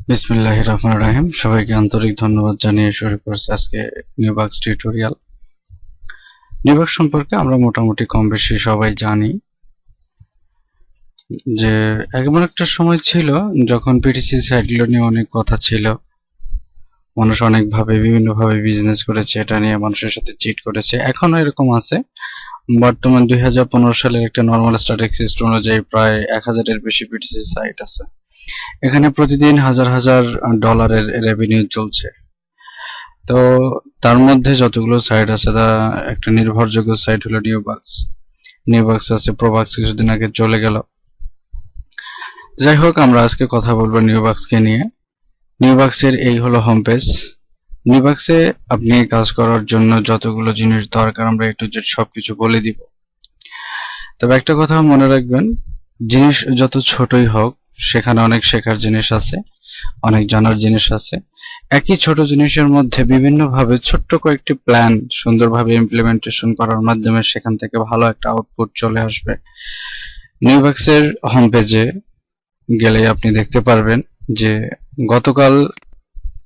বিসমিল্লাহির রহমানির রহিম। সবাইকে আন্তরিক ধন্যবাদ জানিয়ে শুরু করছি আজকে নিউবাক্স টিউটোরিয়াল। নিউবাক্স সম্পর্কে আমরা মোটামুটি কম বেশি সবাই জানি যে এমন একটা সময় ছিল যখন পিটিসি সাইটগুলো নিয়ে অনেক কথা ছিল, মানুষ অনেকভাবে বিভিন্নভাবে বিজনেস করেছে, এটা নিয়ে মানুষের সাথে চিট করেছে, এখনো এরকম আছে। বর্তমান 2015 সালের একটা নর্মাল স্ট্যাটিস্টিক্স অনুযায়ী প্রায় 1000-এর বেশি পিটিসি সাইট আছে। এখানে প্রতিদিন হাজার হাজার ডলারের রেভিনিউ চলছে। তো তার মধ্যে যতগুলো সাইট আছে তা একটা নির্ভরযোগ্য সাইট হলো নিউবাক্স। নিউবাক্স আছে, প্রোবাক্স কিছুদিন আগে চলে গেল। যাই হোক, আমরা আজকে কথা বলবো নিউবাক্সকে নিয়ে। নিউবাক্সের এই হলো হোম পেজ। নিউবাক্সে আপনি কাজ করার জন্য যতগুলো জিনিস দরকার আমরা একটু সবকিছু বলে দিব। তবে একটা কথা মনে রাখবেন, জিনিস যত ছোটই হোক সেখানে অনেক শেখার জিনিস আছে, অনেক জানার জিনিস আছে। একই ছোট জিনিসের মধ্যে বিভিন্নভাবে ছোট্ট কয়েকটি প্ল্যান সুন্দরভাবে ইমপ্লিমেন্টেশন করার মাধ্যমে সেখান থেকে ভালো একটা আউটপুট চলে আসবে। নিউবাক্সের হোম পেজে গেলে আপনি দেখতে পারবেন যে গতকাল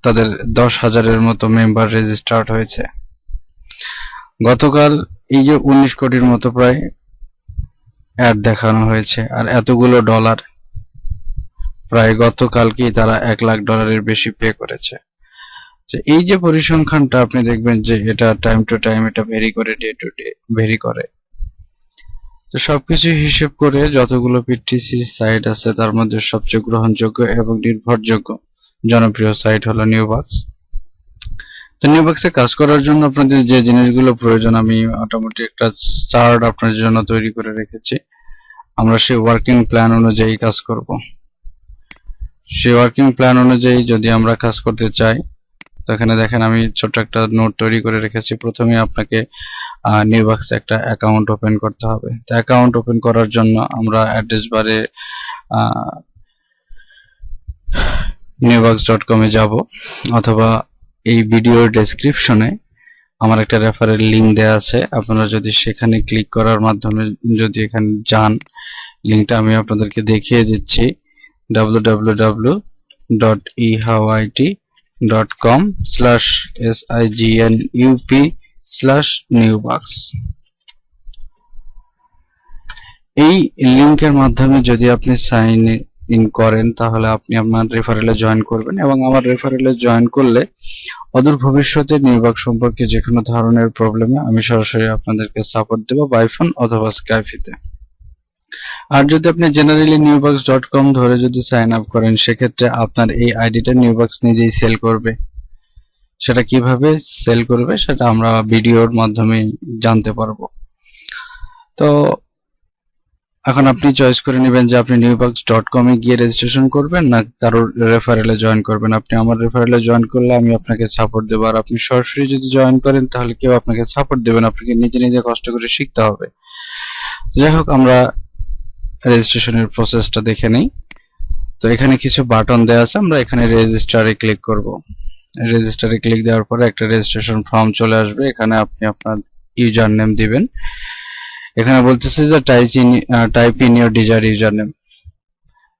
তাদের 10,000-এর মতো মেম্বার রেজিস্টার্ড হয়েছে। গতকাল এই যে 19 কোটির মতো প্রায় অ্যাড দেখানো হয়েছে, আর এতগুলো ডলার, প্রায় গতকালকেই তারা $1,00,000 বেশি পে করেছে। এই যে পরিসংখ্যানটা আপনি দেখবেন যে এটা টাইম টু টাইম এটা ভেরি করে, ডে টু ডে ভেরি করে। তো সবকিছু হিসেব করে যতগুলো পিটিসি সাইট আছে তার মধ্যে সবচেয়ে গ্রহণযোগ্য এবং নির্ভরযোগ্য জনপ্রিয় সাইট হলো নিউবাক্স। তো নিউবাক্সে কাজ করার জন্য আপনাদের যে জিনিসগুলো প্রয়োজন আমি মোটামুটি একটা চার্ট আপনাদের জন্য তৈরি করে রেখেছি। আমরা সেই ওয়ার্কিং প্ল্যান অনুযায়ী কাজ করব। সেই ওয়ার্কিং প্ল্যান অনুযায়ী যদি আমরা কাজ করতে চাই, তো এখানে দেখেন আমি ছোট্ট একটা নোট তৈরি করে রেখেছি। প্রথমে আপনাকে নিউবাক্সে একটা অ্যাকাউন্ট ওপেন করতে হবে। তো অ্যাকাউন্ট ওপেন করার জন্য আমরা অ্যাড্রেস বারে newbox.com এ যাব, অথবা এই ভিডিওর ডেসক্রিপশনে আমার একটা রেফারেল লিংক দেওয়া আছে। আপনারা যদি সেখানে ক্লিক করার মাধ্যমে যদি এখানে যান, লিংকটা আমি আপনাদেরকে দেখিয়ে দিচ্ছি, www.ehayt.com/signup/newbox। এই লিংকের মাধ্যমে যদি আপনি সাইন ইন করেন তাহলে আপনি আপনার রেফারেলে জয়েন করবেন, এবং আমার রেফারেলে জয়েন করলে অদূর ভবিষ্যতে নিউবাক্স সম্পর্কে যে কোনো ধরনের প্রবলেমে আমি সরাসরি আপনাদেরকে সাপোর্ট দেব বাই ফোন অথবা স্কাইপিতে। আর যদি আপনি জেনারেলি newbox.com ধরে যদি সাইন আপ করেন, সেক্ষেত্রে আপনার এই আইডিটা নিউবাক্স নিজেই সেল করবে। সেটা কিভাবে সেল করবে সেটা আমরা ভিডিওর মাধ্যমে জানতে পারবো। তো এখন আপনি চয়েস করে নেবেন যে আপনি newbox.com এ গিয়ে রেজিস্ট্রেশন করবেন না কারোর রেফারেলে জয়েন করবেন। আপনি আমার রেফারেলে জয়েন করলে আমি আপনাকে সাপোর্ট দেব, আর আপনি সরাসরি যদি জয়েন করেন তাহলে কেউ আপনাকে সাপোর্ট দেবেন, আপনাকে নিজে নিজে কষ্ট করে শিখতে হবে। যাই হোক, আমরা রেজিস্ট্রেশনের প্রসেসটা দেখে নেই। তো এখানে কিছু বাটন দেওয়া আছে, আমরা এখানে রেজিস্টারে ক্লিক করব। রেজিস্টারে ক্লিক দেওয়ার পরে একটা রেজিস্ট্রেশন ফর্ম চলে আসবে। এখানে আপনি আপনার ইউজার নেম দিবেন। এখানে বলতেছে যে type in your desire user name.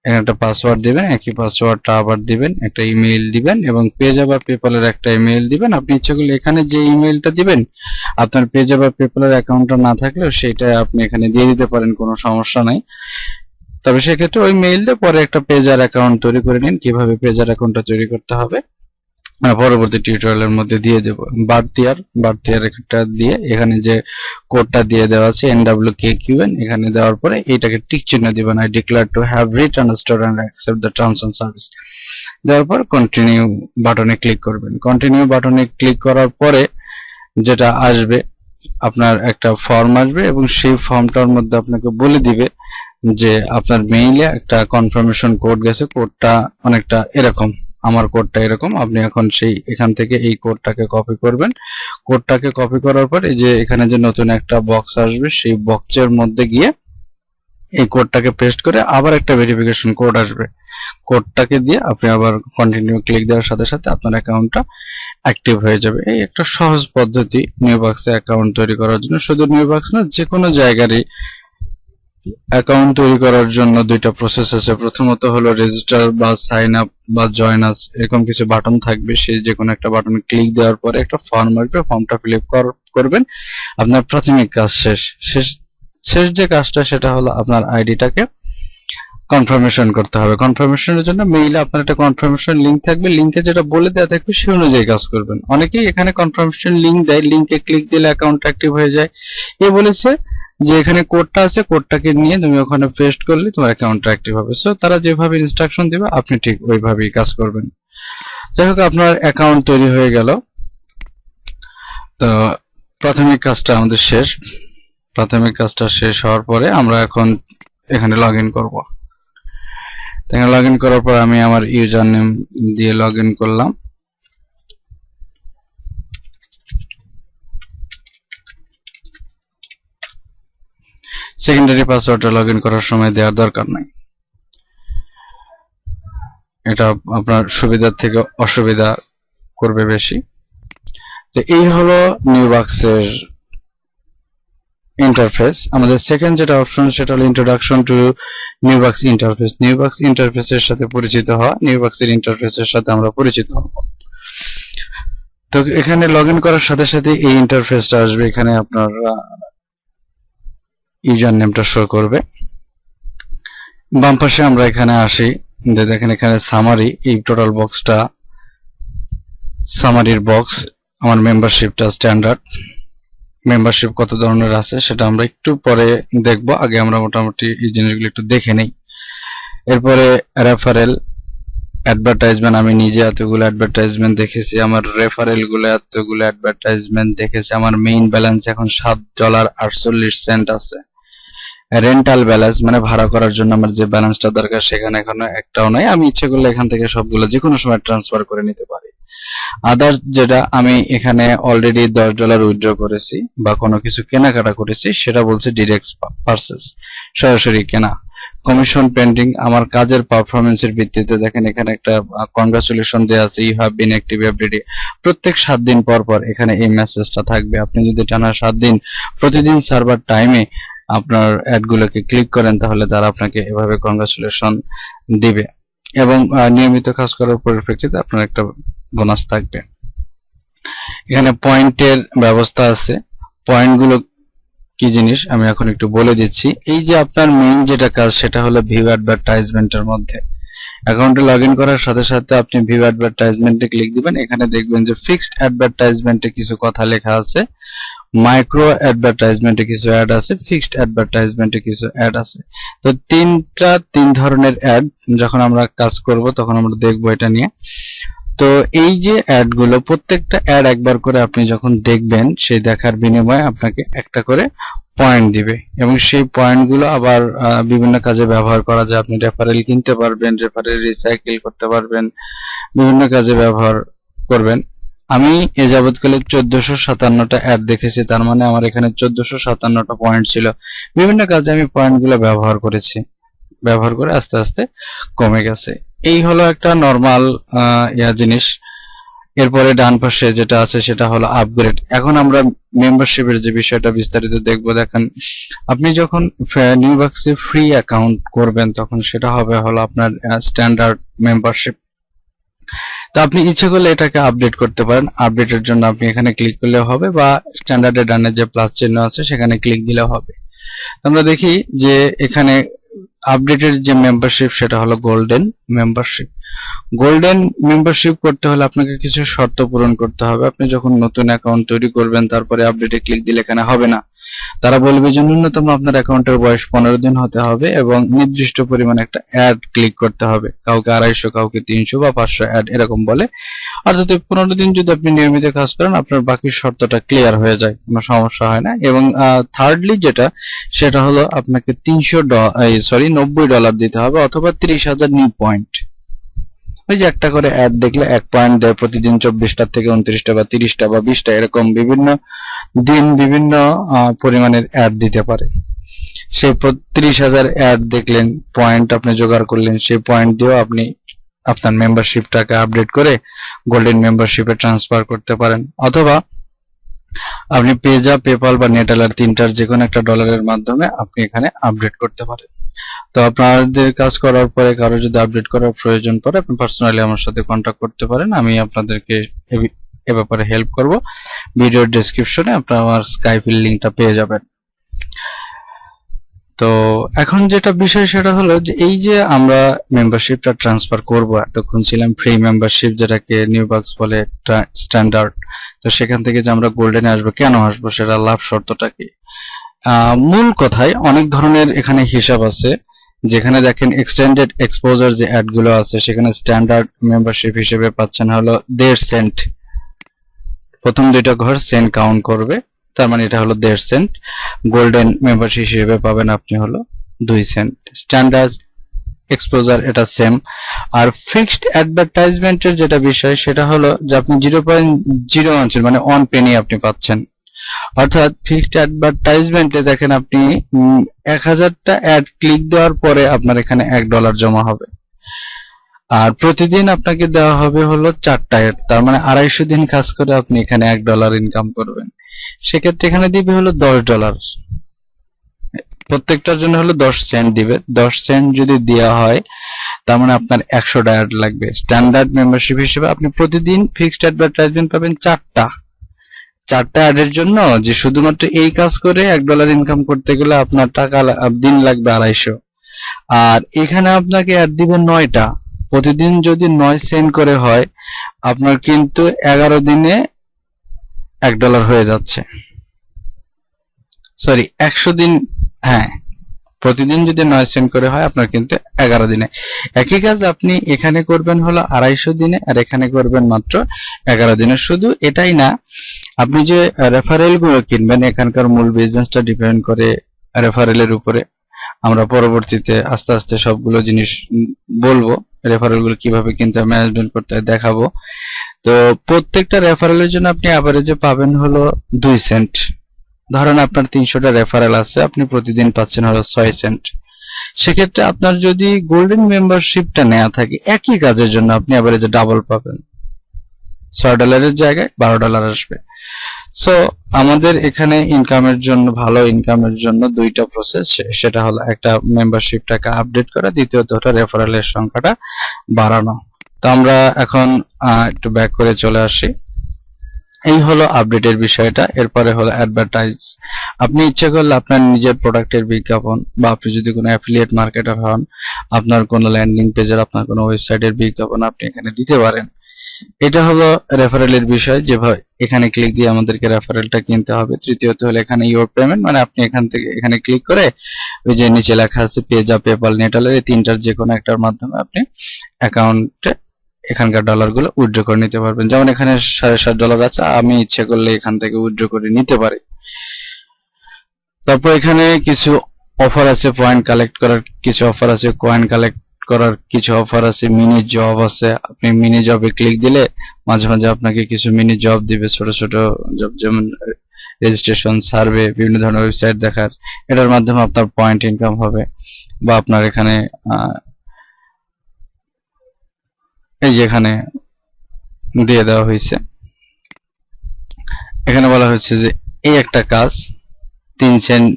এখানে একটা পাসওয়ার্ড দিবেন, একই পাসওয়ার্ডটা আবার দিবেন, একটা ইমেইল দিবেন এবং পেজ আবার পেপালের একটা ইমেইল দিবেন। আপনি ইচ্ছা করলে এখানে যে ইমেইলটা দিবেন, আপনার পেজ আবার পেপালের অ্যাকাউন্টটা না থাকলেও সেটা আপনি এখানে দিয়ে দিতে পারেন, কোনো সমস্যা নাই। তবে সেক্ষেত্রে ওই মেইল দিয়ে পরে একটা পেজার অ্যাকাউন্ট তৈরি করে নিন। কিভাবে পেজার অ্যাকাউন্টটা তৈরি করতে হবে পরবর্তী টিউটোরিয়ালের মধ্যে দিয়ে দেব। বার্থ ইয়ার একটা দিয়ে এখানে যে কোডটা দিয়ে দেওয়া আছে NWKQN, এখানে দেওয়ার পরে এইটাকে টিক চিহ্ন দিবেন, I declare to have read, understood and accept the terms and service. দেওয়ার পর কন্টিনিউ বাটনে ক্লিক করবেন। কন্টিনিউ বাটনে ক্লিক করার পরে যেটা আসবে, আপনার একটা ফর্ম আসবে এবং সেই ফর্মটার মধ্যে আপনাকে বলে দিবে যে আপনার মেইলে একটা কনফার্মেশন কোড গেছে। কোডটা অনেকটা এরকম, আমার কোডটা এরকম। আপনি এখন সেই এখান থেকে এই কোডটাকে কপি করবেন। কোডটাকে কপি করার পর এই যে এখানে যে নতুন একটা বক্স আসবে, সেই বক্সের মধ্যে গিয়ে এই কোডটাকে পেস্ট করে আবার একটা ভেরিফিকেশন কোড আসবে। কোডটাকে দিয়ে আপনি আবার কন্টিনিউ ক্লিক দেওয়ার সাথে সাথে আপনার অ্যাকাউন্টটা অ্যাক্টিভ হয়ে যাবে। এই একটা সহজ পদ্ধতি নিউবাক্সে অ্যাকাউন্ট তৈরি করার জন্য। শুধু নিউবাক্স না, যে কোনো জায়গারই অ্যাকাউন্ট তৈরি করার জন্য দুইটা প্রসেস আছে। প্রথমত হলো রেজিস্টার বা সাইন আপ বা জয়েন আস এরকম কিছু বাটন থাকবে, সেই যে কোনো একটা বাটনে ক্লিক দেওয়ার পরে একটা ফর্ম আসবে, ফর্মটা ফিল আপ করবেন। আপনার প্রাথমিক কাজ শেষ যে কাজটা সেটা হলো আপনার আইডিটাকে কনফার্মেশন করতে হবে। কনফার্মেশনের জন্য মেইলে আপনার একটা কনফার্মেশন লিংক থাকবে, লিংকে যেটা বলে দেওয়া থাকবে সেই অনুযায়ী কাজ করবেন। অনেকেই এখানে কনফার্মেশন লিংক দেয়, লিংকে ক্লিক দিলে অ্যাকাউন্ট অ্যাক্টিভ হয়ে যায়। এ বলেছে যে এখানে কোডটা আছে, কোডটাকে নিয়ে তুমি ওখানে পেস্ট করলে তোমার অ্যাকাউন্ট অ্যাক্টিভ হবে। সো তারা যেভাবে ইনস্ট্রাকশন দিবে আপনি ঠিক ওইভাবেই কাজ করবেন। যাই হোক, আপনার অ্যাকাউন্ট তৈরি হয়ে গেল। তো প্রাথমিক কাজটা আমাদের শেষ। প্রাথমিক কাজটা শেষ হওয়ার পরে আমরা এখন এখানে লগ ইন করবো। এখানে লগ ইন করার পর আমি আমার ইউজার নেম দিয়ে লগ ইন করলাম। সেকেন্ডারি পাসওয়ার্ডটা লগ ইন করার সময় দেওয়ার দরকার নাই, এটা আপনার সুবিধার থেকে অসুবিধা করবে বেশি। তো এই হলো নিউবাক্সের ইন্টারফেস। আমাদের সেকেন্ড যেটা অপশন সেটা হলো ইন্ট্রোডাকশন টু নিউবাক্স ইন্টারফেস। নিউবাক্স ইন্টারফেসের সাথে পরিচিত হওয়া, নিউবাক্সের ইন্টারফেসের সাথে আমরা পরিচিত হব। তো এখানে লগ ইন করার সাথে সাথে এই ইন্টারফেসটা আসবে। এখানে আপনার ইউজার নেমটা শো করবে। বাম পাশে আমরা এখানে আসি, দেখেন এখানে সামারি, এই টোটাল বক্সটা সামারির বক্স। আমার মেম্বারশিপটা স্ট্যান্ডার্ড। মেম্বারশিপ কত ধরনের আছে সেটা আমরা একটু পরে দেখব, আগে আমরা মোটামুটি এই জিনিসগুলো একটু দেখে নেই। এরপরে রেফারেল, অ্যাডভার্টাইজমেন্ট, আমি নিজে এতগুলো অ্যাডভার্টাইজমেন্ট দেখেছি, আমার রেফারেল গুলো এতগুলো অ্যাডভার্টাইজমেন্ট দেখেছি। আমার মেইন ব্যালেন্স এখন $7.48 আছে। রেন্টাল ব্যালেন্স মানে ভাড়া করার জন্য আমার যে ব্যালেন্সটা দরকার সেখানে এখনো একটাও নাই। আমি ইচ্ছে করলে এখান থেকে সবগুলো যে কোনো সময় ট্রান্সফার করে নিতে পারি। আদার্স যেটা আমি এখানে অলরেডি $10 উইথড্র করেছি বা কোনো কিছু কেনাকাটা করেছি সেটা বলছে ডিরেক্ট পারচেজ, সরাসরি কেনা। কমিশন পেন্ডিং, আমার কাজের পারফরমেন্সের ভিত্তিতে দেখেন এখানে একটা কংগ্রাচুলেশন দেওয়া আছে, you have been active everyday. প্রত্যেক 7 দিন পর পর এখানে এই মেসেজটা থাকবে। আপনি যদি টানা 7 দিন প্রতিদিন সার্ভার টাইমে আপনার অ্যাডগুলোকে ক্লিক করেন তাহলে তারা আপনাকে এভাবে কংগ্রাচুলেশন দিবে এবং নিয়মিত কাজ করার পরিপ্রেক্ষিতে আপনার একটা বোনাস থাকবে। এখানে পয়েন্টের ব্যবস্থা আছে। পয়েন্টগুলো কি জিনিস আমি এখন একটু বলে দিচ্ছি। এই যে আপনার মেইন যেটা কাজ সেটা হলো ভিউ অ্যাডভার্টাইজমেন্টের মধ্যে। অ্যাকাউন্টে লগ ইন করার সাথে সাথে আপনি ভিউ অ্যাডভার্টাইজমেন্টে ক্লিক দিবেন। এখানে দেখবেন যে ফিক্সড অ্যাডভার্টাইজমেন্টে কিছু কথা লেখা আছে, মাইক্রো অ্যাডভার্টাইজমেন্টে কিছু অ্যাড আছে, ফিক্সড অ্যাডভার্টাইজমেন্টে কিছু অ্যাড আছে। তো তিন ধরনের অ্যাড যখন আমরা কাজ করব তখন আমরা দেখব এটা নিয়ে। তো এই যে অ্যাড গুলো, প্রত্যেকটা অ্যাড একবার করে আপনি যখন দেখবেন সেই দেখার বিনিময়ে আপনাকে একটা করে পয়েন্ট দিবে এবং সেই পয়েন্টগুলো আবার বিভিন্ন কাজে ব্যবহার করা যায়। আপনি রেফারেল কিনতে পারবেন, রেফারেল রিসাইকেল করতে পারবেন, বিভিন্ন কাজে ব্যবহার করবেন। আমি এ যাবৎকালে 1457টা অ্যাড দেখেছি, তার মানে আমার এখানে 1457টা পয়েন্ট ছিল। বিভিন্ন কাজে আমি পয়েন্টগুলো ব্যবহার করেছি, ব্যবহার করে আস্তে আস্তে কমে গেছে। এই হলো একটা নরমাল জিনিস। এরপরে ডান পাশে যেটা আছে সেটা হলো আপগ্রেড। এখন আমরা মেম্বারশিপের যে বিষয়টা বিস্তারিত দেখব। দেখেন আপনি যখন নিউবাক্সে ফ্রি অ্যাকাউন্ট করবেন তখন সেটা হবে হলো আপনার স্ট্যান্ডার্ড মেম্বারশিপ। তো আপনি ইচ্ছে করলে এটাকে আপডেট করতে পারেন। আপডেটের জন্য আপনি এখানে ক্লিক করলে হবে বা স্ট্যান্ডার্ডের ডানে যে প্লাস চিহ্ন আছে সেখানে ক্লিক দিলে হবে। আমরা দেখি যে এখানে আপডেটের যে মেম্বারশিপ সেটা হলো গোল্ডেন মেম্বারশিপ। গোল্ডেন মেম্বারশিপ করতে হলে আপনাকে কিছু শর্ত পূরণ করতে হবে। আপনি যখন নতুন অ্যাকাউন্ট তৈরি করবেন তারপরে আপডেটে ক্লিক দিলে এখানে হবে না। তারা বলবে যে ন্যূনতম আপনার অ্যাকাউন্টের বয়স 15 দিন হতে হবে এবং নির্দিষ্ট পরিমাণে একটা অ্যাড ক্লিক করতে হবে। কাউকে 250, কাউকে 300 বা 500 অ্যাড এরকম বলে। অর্থাৎ 15 দিন যদি আপনি নিয়মিত কাজ করেন আপনার বাকি শর্তটা ক্লিয়ার হয়ে যায়, কোনো সমস্যা হয় না। এবং থার্ডলি যেটা সেটা হলো আপনাকে $90 দিতে হবে অথবা 30,000 নিউ পয়েন্ট। ওই যে একটা করে অ্যাড দেখলে 1 পয়েন্ট দেয়, প্রতিদিন 24টা থেকে 29টা বা 30টা বা 20টা এরকম বিভিন্ন দিন বিভিন্ন পরিমাণের অ্যাড দিতে পারে। সেই 30,000 অ্যাড দেখলেন, পয়েন্ট আপনি জোগাড় করলেন, সেই পয়েন্ট দিয়েও আপনি আপনার মেম্বারশিপটাকে আপডেট করে গোল্ডেন মেম্বারশিপে ট্রান্সফার করতে পারেন। অথবা আপনি পেজা, পেপাল বা নেটালার তিনটার যে কোনো একটা ডলারের মাধ্যমে আপনি এখানে আপডেট করতে পারেন। তো আপনাদের কাজ করার পরে কারো যদি আপডেট করার প্রয়োজন পড়ে আপনি পার্সোনালি আমার সাথে কন্ট্যাক্ট করতে পারেন, আমি আপনাদেরকে এ ব্যাপারে হেল্প করব। ভিডিওর ডেসক্রিপশনে আপনারা আমার স্কাইপের লিংকটা পেয়ে যাবেন। তো এখন যেটা বিষয় সেটা হলো যে এই যে আমরা মেম্বারশিপটা ট্রান্সফার করব, এতক্ষণ ছিলাম ফ্রি মেম্বারশিপ যেটাকে নিউবাক্স বলে স্ট্যান্ডার্ড, তো সেখান থেকে যে আমরা গোল্ডেনে আসবো, কেন আসবো, সেটা লাভ শর্তটা কি? মূল কথায় অনেক ধরনের এখানে হিসাব আছে, যেখানে দেখেন এক্সটেন্ডেড এক্সপোজার যে অ্যাড গুলো আছে সেখানে স্ট্যান্ডার্ড মেম্বারশিপ হিসেবে পাচ্ছেন হলো 1.5 সেন্ট। প্রথম দুইটা ঘর সেন্ট কাউন্ট করবে, তার মানে এটা হলো 1.5 সেন্ট। গোল্ডেন মেম্বারশিপ হিসেবে পাবেন আপনি হলো 2 সেন্ট। স্ট্যান্ডার্ড এক্সপোজার এটা সেম। আর ফিক্সড অ্যাডভার্টাইজমেন্টের যেটা বিষয় সেটা হলো যে আপনি 0.01 মানে 1 পেনি আপনি পাচ্ছেন। অর্থাৎ ফিক্সড অ্যাডভার্টাইজমেন্টে দেখেন আপনি 1000টা অ্যাড ক্লিক দেওয়ার পরে আপনার এখানে $1 জমা হবে। আর প্রতিদিন আপনাকে দেওয়া হবে হলো 4টা অ্যাড, তার মানে 250 দিন কাজ করে আপনি এখানে $1 ইনকাম করবেন। সেক্ষেত্রে এখানে দিবে হলো $10, প্রত্যেকটার জন্য হলো 10 সেন্ট দিবে। 10 সেন্ট যদি দেওয়া হয় তার মানে আপনার 100টা অ্যাড লাগবে। স্ট্যান্ডার্ড মেম্বারশিপ হিসেবে আপনি প্রতিদিন ফিক্সড অ্যাডভার্টাইজমেন্ট পাবেন 4টা অ্যাডের জন্য, যে শুধুমাত্র এই কাজ করে $1 ইনকাম করতে গেলে আপনার টাকা দিন লাগবে 250। আর এখানে আপনাকে অ্যাড দিবে 9টা, প্রতিদিন যদি 9 সেন্ট করে হয় আপনার কিন্তু 11 দিনে $1 হয়ে যাচ্ছে। সরি, 100 দিন, হ্যাঁ, প্রতিদিন যদি 9 সেন্ট করে হয় আপনার কিন্তু 11 দিনে। একই কাজ আপনি এখানে করবেন হলো 250 দিনে, আর এখানে করবেন মাত্র 11 দিনে। শুধু এটাই না, আপনি যে রেফারেল গুলো কিনবেন, এখানকার মূল বিজনেসটা ডিপেন্ড করে রেফারেলের উপরে। আমরা পরবর্তীতে আস্তে আস্তে সবগুলো জিনিস বলবো, রেফারেল গুলো কিভাবে কিনতে ম্যানেজমেন্ট করতে হয় দেখাবো। তো প্রত্যেকটা রেফারেলের জন্য আপনি অ্যাভারেজে পাবেন হলো 2 সেন্ট। ধরেন আপনার 300টা রেফারেল আছে, আপনি প্রতিদিন পাচ্ছেন হলো 6 সেন্ট। সেক্ষেত্রে আপনার যদি গোল্ডেন মেম্বারশিপটা নেওয়া থাকে একই কাজের জন্য আপনি অ্যাভারেজে ডাবল পাবেন, $6 জায়গায় $12 আসবে। সো আমাদের এখানে ইনকামের জন্য, ভালো ইনকামের জন্য দুইটা প্রসেস, সেটা হলো একটা মেম্বারশিপটাকে আপডেট করা, দ্বিতীয়ত হলো রেফারেলের সংখ্যাটা বাড়ানো। তো আমরা এখন একটু ব্যাক করে চলে আসি। এই হলো আপডেটের বিষয়টা। এরপরে হলো অ্যাডভার্টাইজ। আপনি ইচ্ছে করলে আপনার নিজের প্রোডাক্টের বিজ্ঞাপন, বা আপনি যদি কোনো অ্যাফিলিয়েট মার্কেটার হন, আপনার কোনো ল্যান্ডিং পেজের, আপনার কোনো ওয়েবসাইটের বিজ্ঞাপন আপনি এখানে দিতে পারেন। এটা হলো রেফারেলের বিষয়, যেভাবে এখানে ক্লিক দিয়ে আমাদেরকে রেফারেলটা কিনতে হবে। তৃতীয়ত হলো এখানে ইওর পেমেন্ট, মানে আপনি এখান থেকে এখানে ক্লিক করে ওই যে নিচে লেখা আছে পেজা, পেপাল, নেটালের, এই তিনটার যে কোনো একটার মাধ্যমে আপনি অ্যাকাউন্টে এখানকার ডলারগুলো উইথড্র করে নিতে পারবেন। যেমন এখানে $7.5 আছে, আমি ইচ্ছে করলে এখান থেকে উইথড্র করে নিতে পারি। তারপর এখানে কিছু অফার আছে, পয়েন্ট কালেক্ট করার কিছু অফার আছে, কয়েন কালেক্ট করার কিছু অফার আছে, মিনি জব আছে। আপনি মিনি জবে ক্লিক দিলে মাঝে মাঝে আপনাকে কিছু মিনি জব দিবে, ছোট ছোট জব, যেমন রেজিস্ট্রেশন, সার্ভে, বিভিন্ন ধরনের ওয়েবসাইট দেখার। এটার মাধ্যমে আপনার পয়েন্ট ইনকাম হবে। বা আপনার এখানে এই যে এখানে দিয়ে দেওয়া হয়েছে, এখানে বলা হয়েছে যে এই একটা কাজ 3 সেন্ট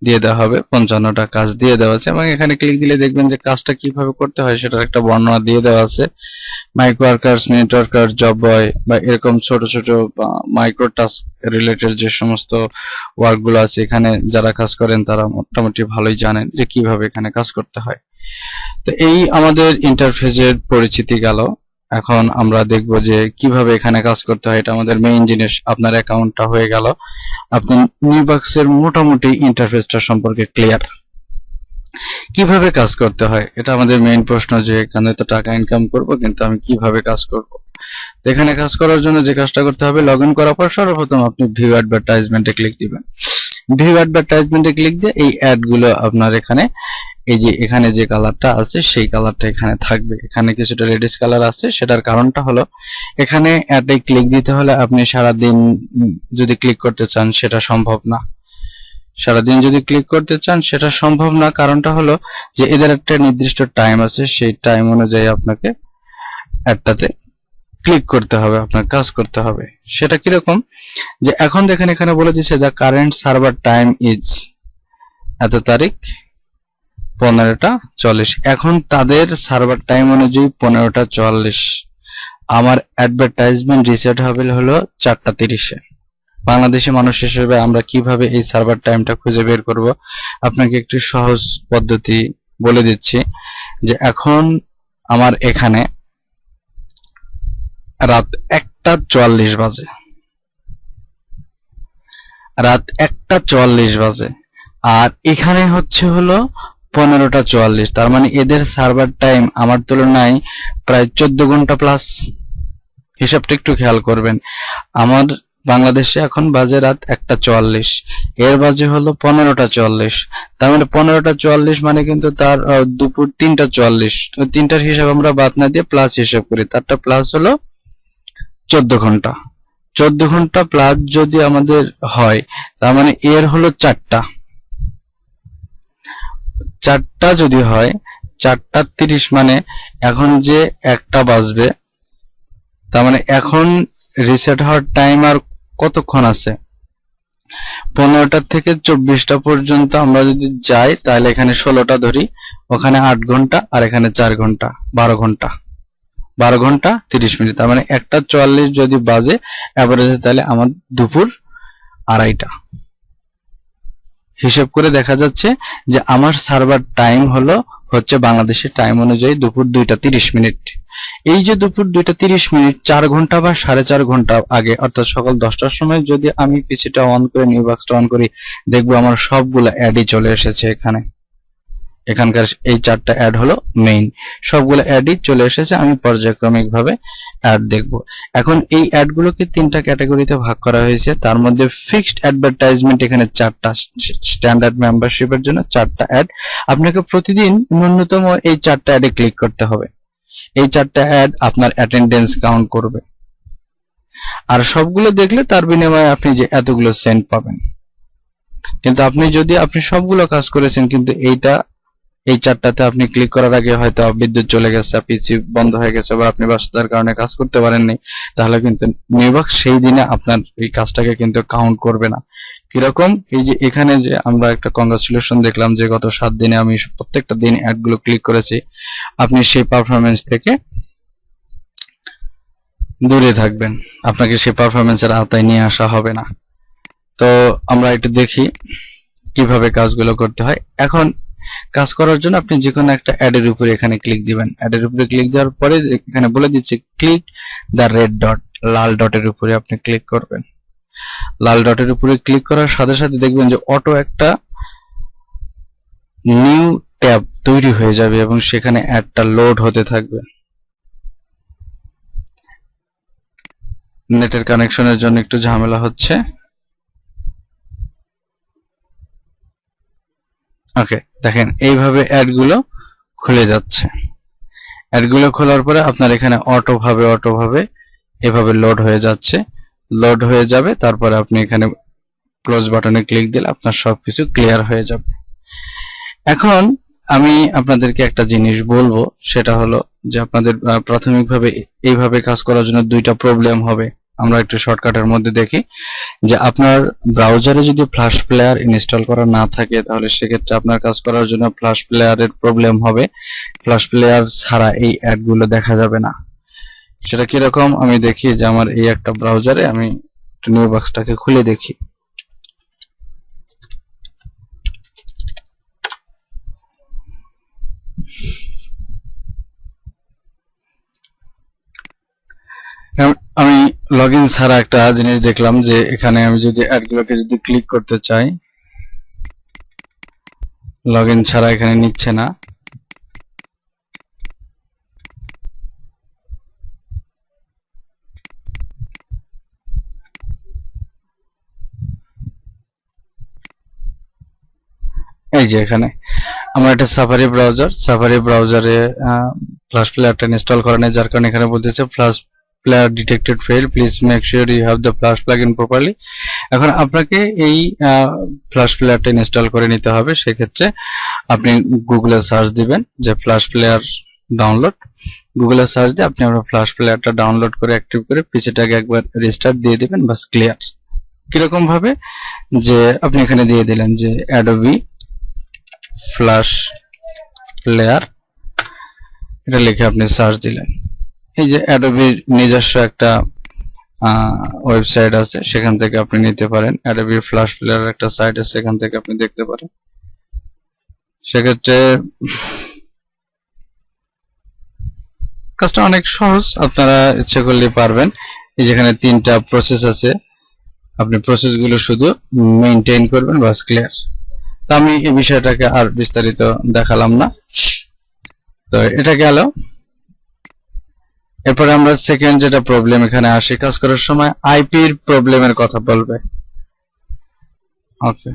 দিয়ে দেওয়া হবে, 55টা কাজ দিয়ে দেওয়া আছে। এবং এখানে ক্লিক দিলে দেখবেন যে কাজটা কিভাবে করতে হয় সেটার একটা বর্ণনা দিয়ে দেওয়া আছে। Micro workers, minute worker, job বয়, বা এরকম ছোট ছোট মাইক্রো টাস্ক রিলেটেড যে সমস্ত ওয়ার্কগুলো আছে, এখানে যারা কাজ করেন তারা মোটামুটি ভালোই জানেন যে কিভাবে এখানে কাজ করতে হয়। তো এই আমাদের ইন্টারফেসের পরিচিতি গেল। এখন আমরা দেখব যে কিভাবে এখানে কাজ করতে হয়। এটা আমাদের মেইন জিনিস। আপনার অ্যাকাউন্টটা হয়ে গেল, আপনি নিউবাক্সের মোটামুটি ইন্টারফেসটা সম্পর্কে ক্লিয়ার। কিভাবে কাজ করতে হয় এটা আমাদের মেইন প্রশ্ন, যে এখানে তো টাকা ইনকাম করব, কিন্তু আমি কিভাবে কাজ করব। তো এখানে কাজ করার জন্য যে কাজটা করতে হবে, লগ ইন করার পর সর্বপ্রথম আপনি ভিউ অ্যাডভার্টাইজমেন্টে ক্লিক দিবেন। ভিউ অ্যাডভার্টাইজমেন্টে ক্লিক দিয়ে এই অ্যাডগুলো আপনার এখানে, এই যে এখানে যে কালারটা আছে সেই কালারটা এখানে থাকবে। এখানে কিছুটা রেডিশ কালার আছে, সেটার কারণটা হলো এখানে অ্যাডে ক্লিক দিতে হলে আপনি সারাদিন যদি ক্লিক করতে চান সেটা সম্ভব না। সারাদিন যদি ক্লিক করতে চান সেটা সম্ভব না, কারণটা হলো যে এদের একটা নির্দিষ্ট টাইম আছে, সেই টাইম অনুযায়ী আপনাকে অ্যাডটাতে ক্লিক করতে হবে, আপনার কাজ করতে হবে। সেটা কিরকম, যে এখন দেখেন এখানে বলে দিচ্ছে the current server time is এত তারিখ 15:40। এখন তাদের সার্ভার টাইম অনুযায়ী 15:40। আমার অ্যাডভার্টাইজমেন্ট রিসেট হবে হলো 4:30-এ। বাংলাদেশি মানুষ হিসেবে আমরা কিভাবে এই সার্ভার টাইমটা খুঁজে বের করব, আপনাকে একটি সহজ পদ্ধতি বলে দিচ্ছি। যে এখন আমার এখানে রাত 1:44 বাজে, রাত 1:44 বাজে, আর এখানে হচ্ছে হলো 15:44। তার মানে এদের সার্ভার টাইম আমার তুলনায় প্রায় 14 ঘন্টা প্লাস। হিসাবটা একটু খেয়াল করবেন। আমার বাংলাদেশে এখন বাজে রাত 1:44, এর বাজে হলো 15:40। তার মানে 15:40 মানে কিন্তু তার দুপুর 3:40। তিনটার হিসাব আমরা বাদ না দিয়ে প্লাস হিসাব করি, তারটা প্লাস হলো 14 ঘন্টা। 14 ঘন্টা প্লাস যদি আমাদের হয়, তার মানে এর হলো 4টা যদি হয় 4:30, মানে এখন যে 1টা বাজবে, তার মানে এখন রিসেট হওয়ার টাইম আর কতক্ষণ আছে, 15টা থেকে 24টা পর্যন্ত আমরা যদি যাই তাহলে এখানে 16টা ধরি, ওখানে 8 ঘন্টা আর এখানে 4 ঘন্টা, 12 ঘন্টা, 12 ঘন্টা 30 মিনিট। তার মানে 1:44 যদি বাজে অ্যাভারেজে, তাহলে আমার দুপুর 2:30টা। হিসাব করে দেখা যাচ্ছে যে আমার সার্ভার টাইম হচ্ছে বাংলাদেশের টাইম অনুযায়ী দুপুর 2:30 মিনিট। এই যে দুপুর 2:30 মিনিট 4 ঘন্টা বা 4.5 ঘন্টা আগে, অর্থাৎ সকাল 10টার সময় যদি আমি পিসিটা অন করে নিউবক্সটা অন করি, দেখবো আমার সবগুলো অ্যাডই চলে এসেছে। এখানকার এই 4টা অ্যাড হলো মেইন, সবগুলো অ্যাডই চলে এসেছে। আমি পর্যায়ক্রমিকভাবে অ্যাড দেখব। এখন এই অ্যাডগুলোকে 3টা ক্যাটাগরিতে ভাগ করা হয়েছে। তার মধ্যে ফিক্সড অ্যাডভার্টাইজমেন্ট এখানে 4টা, স্ট্যান্ডার্ড মেম্বারশিপের জন্য 4টা অ্যাড। আপনাকে প্রতিদিন ন্যূনতম এই 4টা অ্যাডে ক্লিক করতে হবে। এই 4টা অ্যাড আপনার অ্যাটেন্ডেন্স কাউন্ট করবে, আর সবগুলো দেখলে তার বিনিময়ে আপনি যে এতগুলো সেন্ট পাবেন। কিন্তু আপনি সবগুলো কাজ করেছেন, কিন্তু এই 4টাতে আপনি ক্লিক করার আগে হয়তো বিদ্যুৎ চলে গেছে, পিসি বন্ধ হয়ে গেছে, বা আপনি ব্যস্ততার কারণে কাজ করতে পারেননি, তাহলে কিন্তু নিউবক্স সেই দিনে আপনার এই কাজটাকে কিন্তু কাউন্ট করবে না। কিরকম, এই যে এখানে যে আমরা একটা কংগ্রাচুলেশন দেখলাম যে গত 7 দিনে আমি প্রত্যেকটা দিন অ্যাডগুলো ক্লিক করেছি, আপনি সেই পারফরমেন্স থেকে দূরে থাকবেন, আপনাকে সেই পারফরমেন্সের আওতায় নিয়ে আসা হবে না। তো আমরা একটু দেখি কিভাবে কাজগুলো করতে হয়। এখন কাজ করার জন্য আপনি যে কোনো একটা অ্যাডের উপরে এখানে ক্লিক দিবেন। অ্যাডের উপরে ক্লিক দেওয়ার পরে এখানে বলে দিচ্ছে ক্লিক দ্য রেড ডট, লাল ডটের উপরে আপনি ক্লিক করবেন। লাল ডটের উপরে ক্লিক করার সাথে সাথে দেখবেন যে অটো একটা নিউ ট্যাব তৈরি হয়ে যাবে এবং সেখানে অ্যাডটা লোড হতে থাকবে। নেটের কানেকশনের জন্য একটু ঝামেলা হচ্ছে। ওকে, দেখেন এইভাবে অ্যাডগুলো খুলে যাচ্ছে। অ্যাডগুলো খোলার পরে আপনার এখানে অটোভাবে এভাবে লোড হয়ে যাচ্ছে, লোড হয়ে যাবে। তারপরে আপনি এখানে ক্লোজ বাটনে ক্লিক দিলে আপনার সবকিছু ক্লিয়ার হয়ে যাবে। এখন আমি আপনাদেরকে একটা জিনিস বলবো, সেটা হলো যে আপনাদের প্রাথমিকভাবে এইভাবে কাজ করার জন্য 2টা প্রবলেম হবে। আমরা একটু শর্টকাটের মধ্যে দেখি যে আপনার ব্রাউজারে যদি ফ্ল্যাশ প্লেয়ার ইনস্টল করা না থাকে, তাহলে সেক্ষেত্রে আপনার কাজ করার জন্য ফ্ল্যাশ প্লেয়ারের প্রবলেম হবে। ফ্ল্যাশ প্লেয়ার ছাড়া এই অ্যাডগুলো দেখা যাবে না। সেটা কিরকম, আমি দেখি যে আমার এই একটা ব্রাউজারে আমি নিউবক্সটাকে খুলে দেখি। আমি লগইন ছাড়া একটা জিনিস দেখলাম যে এখানে আমি যদি অ্যাডগুলোকে যদি ক্লিক করতে চাই, লগইন ছাড়া এখানে নিচ্ছে না। এই যে এখানে আমার একটা সাফারি ব্রাউজারে ফ্ল্যাশ প্লেয়ারটা ইনস্টল করা নেই, যার কারণে এখানে বলতেছে flash player detected fail, please make sure you have the flash plugin properly. এখন আপনাকে এই ফ্ল্যাশ প্লেয়ারটা ইনস্টল করে নিতে হবে। সেক্ষেত্রে আপনি গুগলে সার্চ দিবেন যে ফ্ল্যাশ প্লেয়ার ডাউনলোড, গুগলে সার্চ দিয়ে আপনি আপনার ফ্ল্যাশ প্লেয়ারটা ডাউনলোড করে অ্যাক্টিভ করে পিসিটাকে একবার রিস্টার্ট দিয়ে দিবেন, বাস ক্লিয়ার। কিরকম ভাবে, যে আপনি এখানে দিয়ে দিলেন যে অ্যাডোবি ফ্ল্যাশ প্লেয়ার, এটা লিখে আপনি সার্চ দিলেন। এই যে অ্যাডোবির নিজস্ব একটা ওয়েবসাইট আছে, সেখান থেকে আপনি নিতে পারেন। অ্যাডোবি ফ্ল্যাশ প্লেয়ার একটা সাইট আছে, সেখান থেকে আপনি দেখতে পারেন। সেক্ষেত্রে কাজটা অনেক সহজ, আপনারা ইচ্ছে করলে পারবেন। এই যেখানে 3টা প্রসেস আছে, আপনি প্রসেসগুলো শুধু মেইনটেইন করবেন, বাস ক্লিয়ার। তো আমি এই বিষয়টাকে আর বিস্তারিত দেখালাম না। তো এটা গেল। এরপরে আমরা সেকেন্ড যেটা প্রবলেম এখানে আসে, কাজ করার সময় আইপির প্রবলেমের কথা বলবে। ওকে,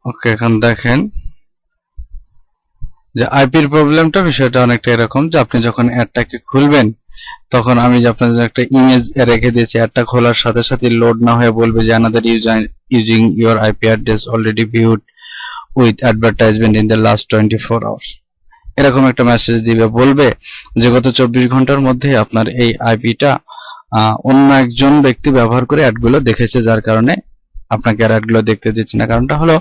ওকে, এখন দেখেন যে আইপির প্রবলেমটা, বিষয়টা অনেকটা এরকম যে আপনি যখন অ্যাডটাকে খুলবেন, তখন আমি যে আপনাদের একটা ইমেজ রেখে দিয়েছি, অ্যাডটা খোলার সাথে সাথে লোড না হয়ে বলবে যে another using your IP address already viewed with advertisement in the last 24 hours, এরকম একটা মেসেজ দিবে, বলবে যে গত 24 ঘন্টার মধ্যে আপনার এই আইপিটা অন্য একজন ব্যক্তি ব্যবহার করে অ্যাডগুলো দেখেছে, যার কারণে আপনাকে আর অ্যাডগুলো দেখতে দিচ্ছে না। কারণটা হলো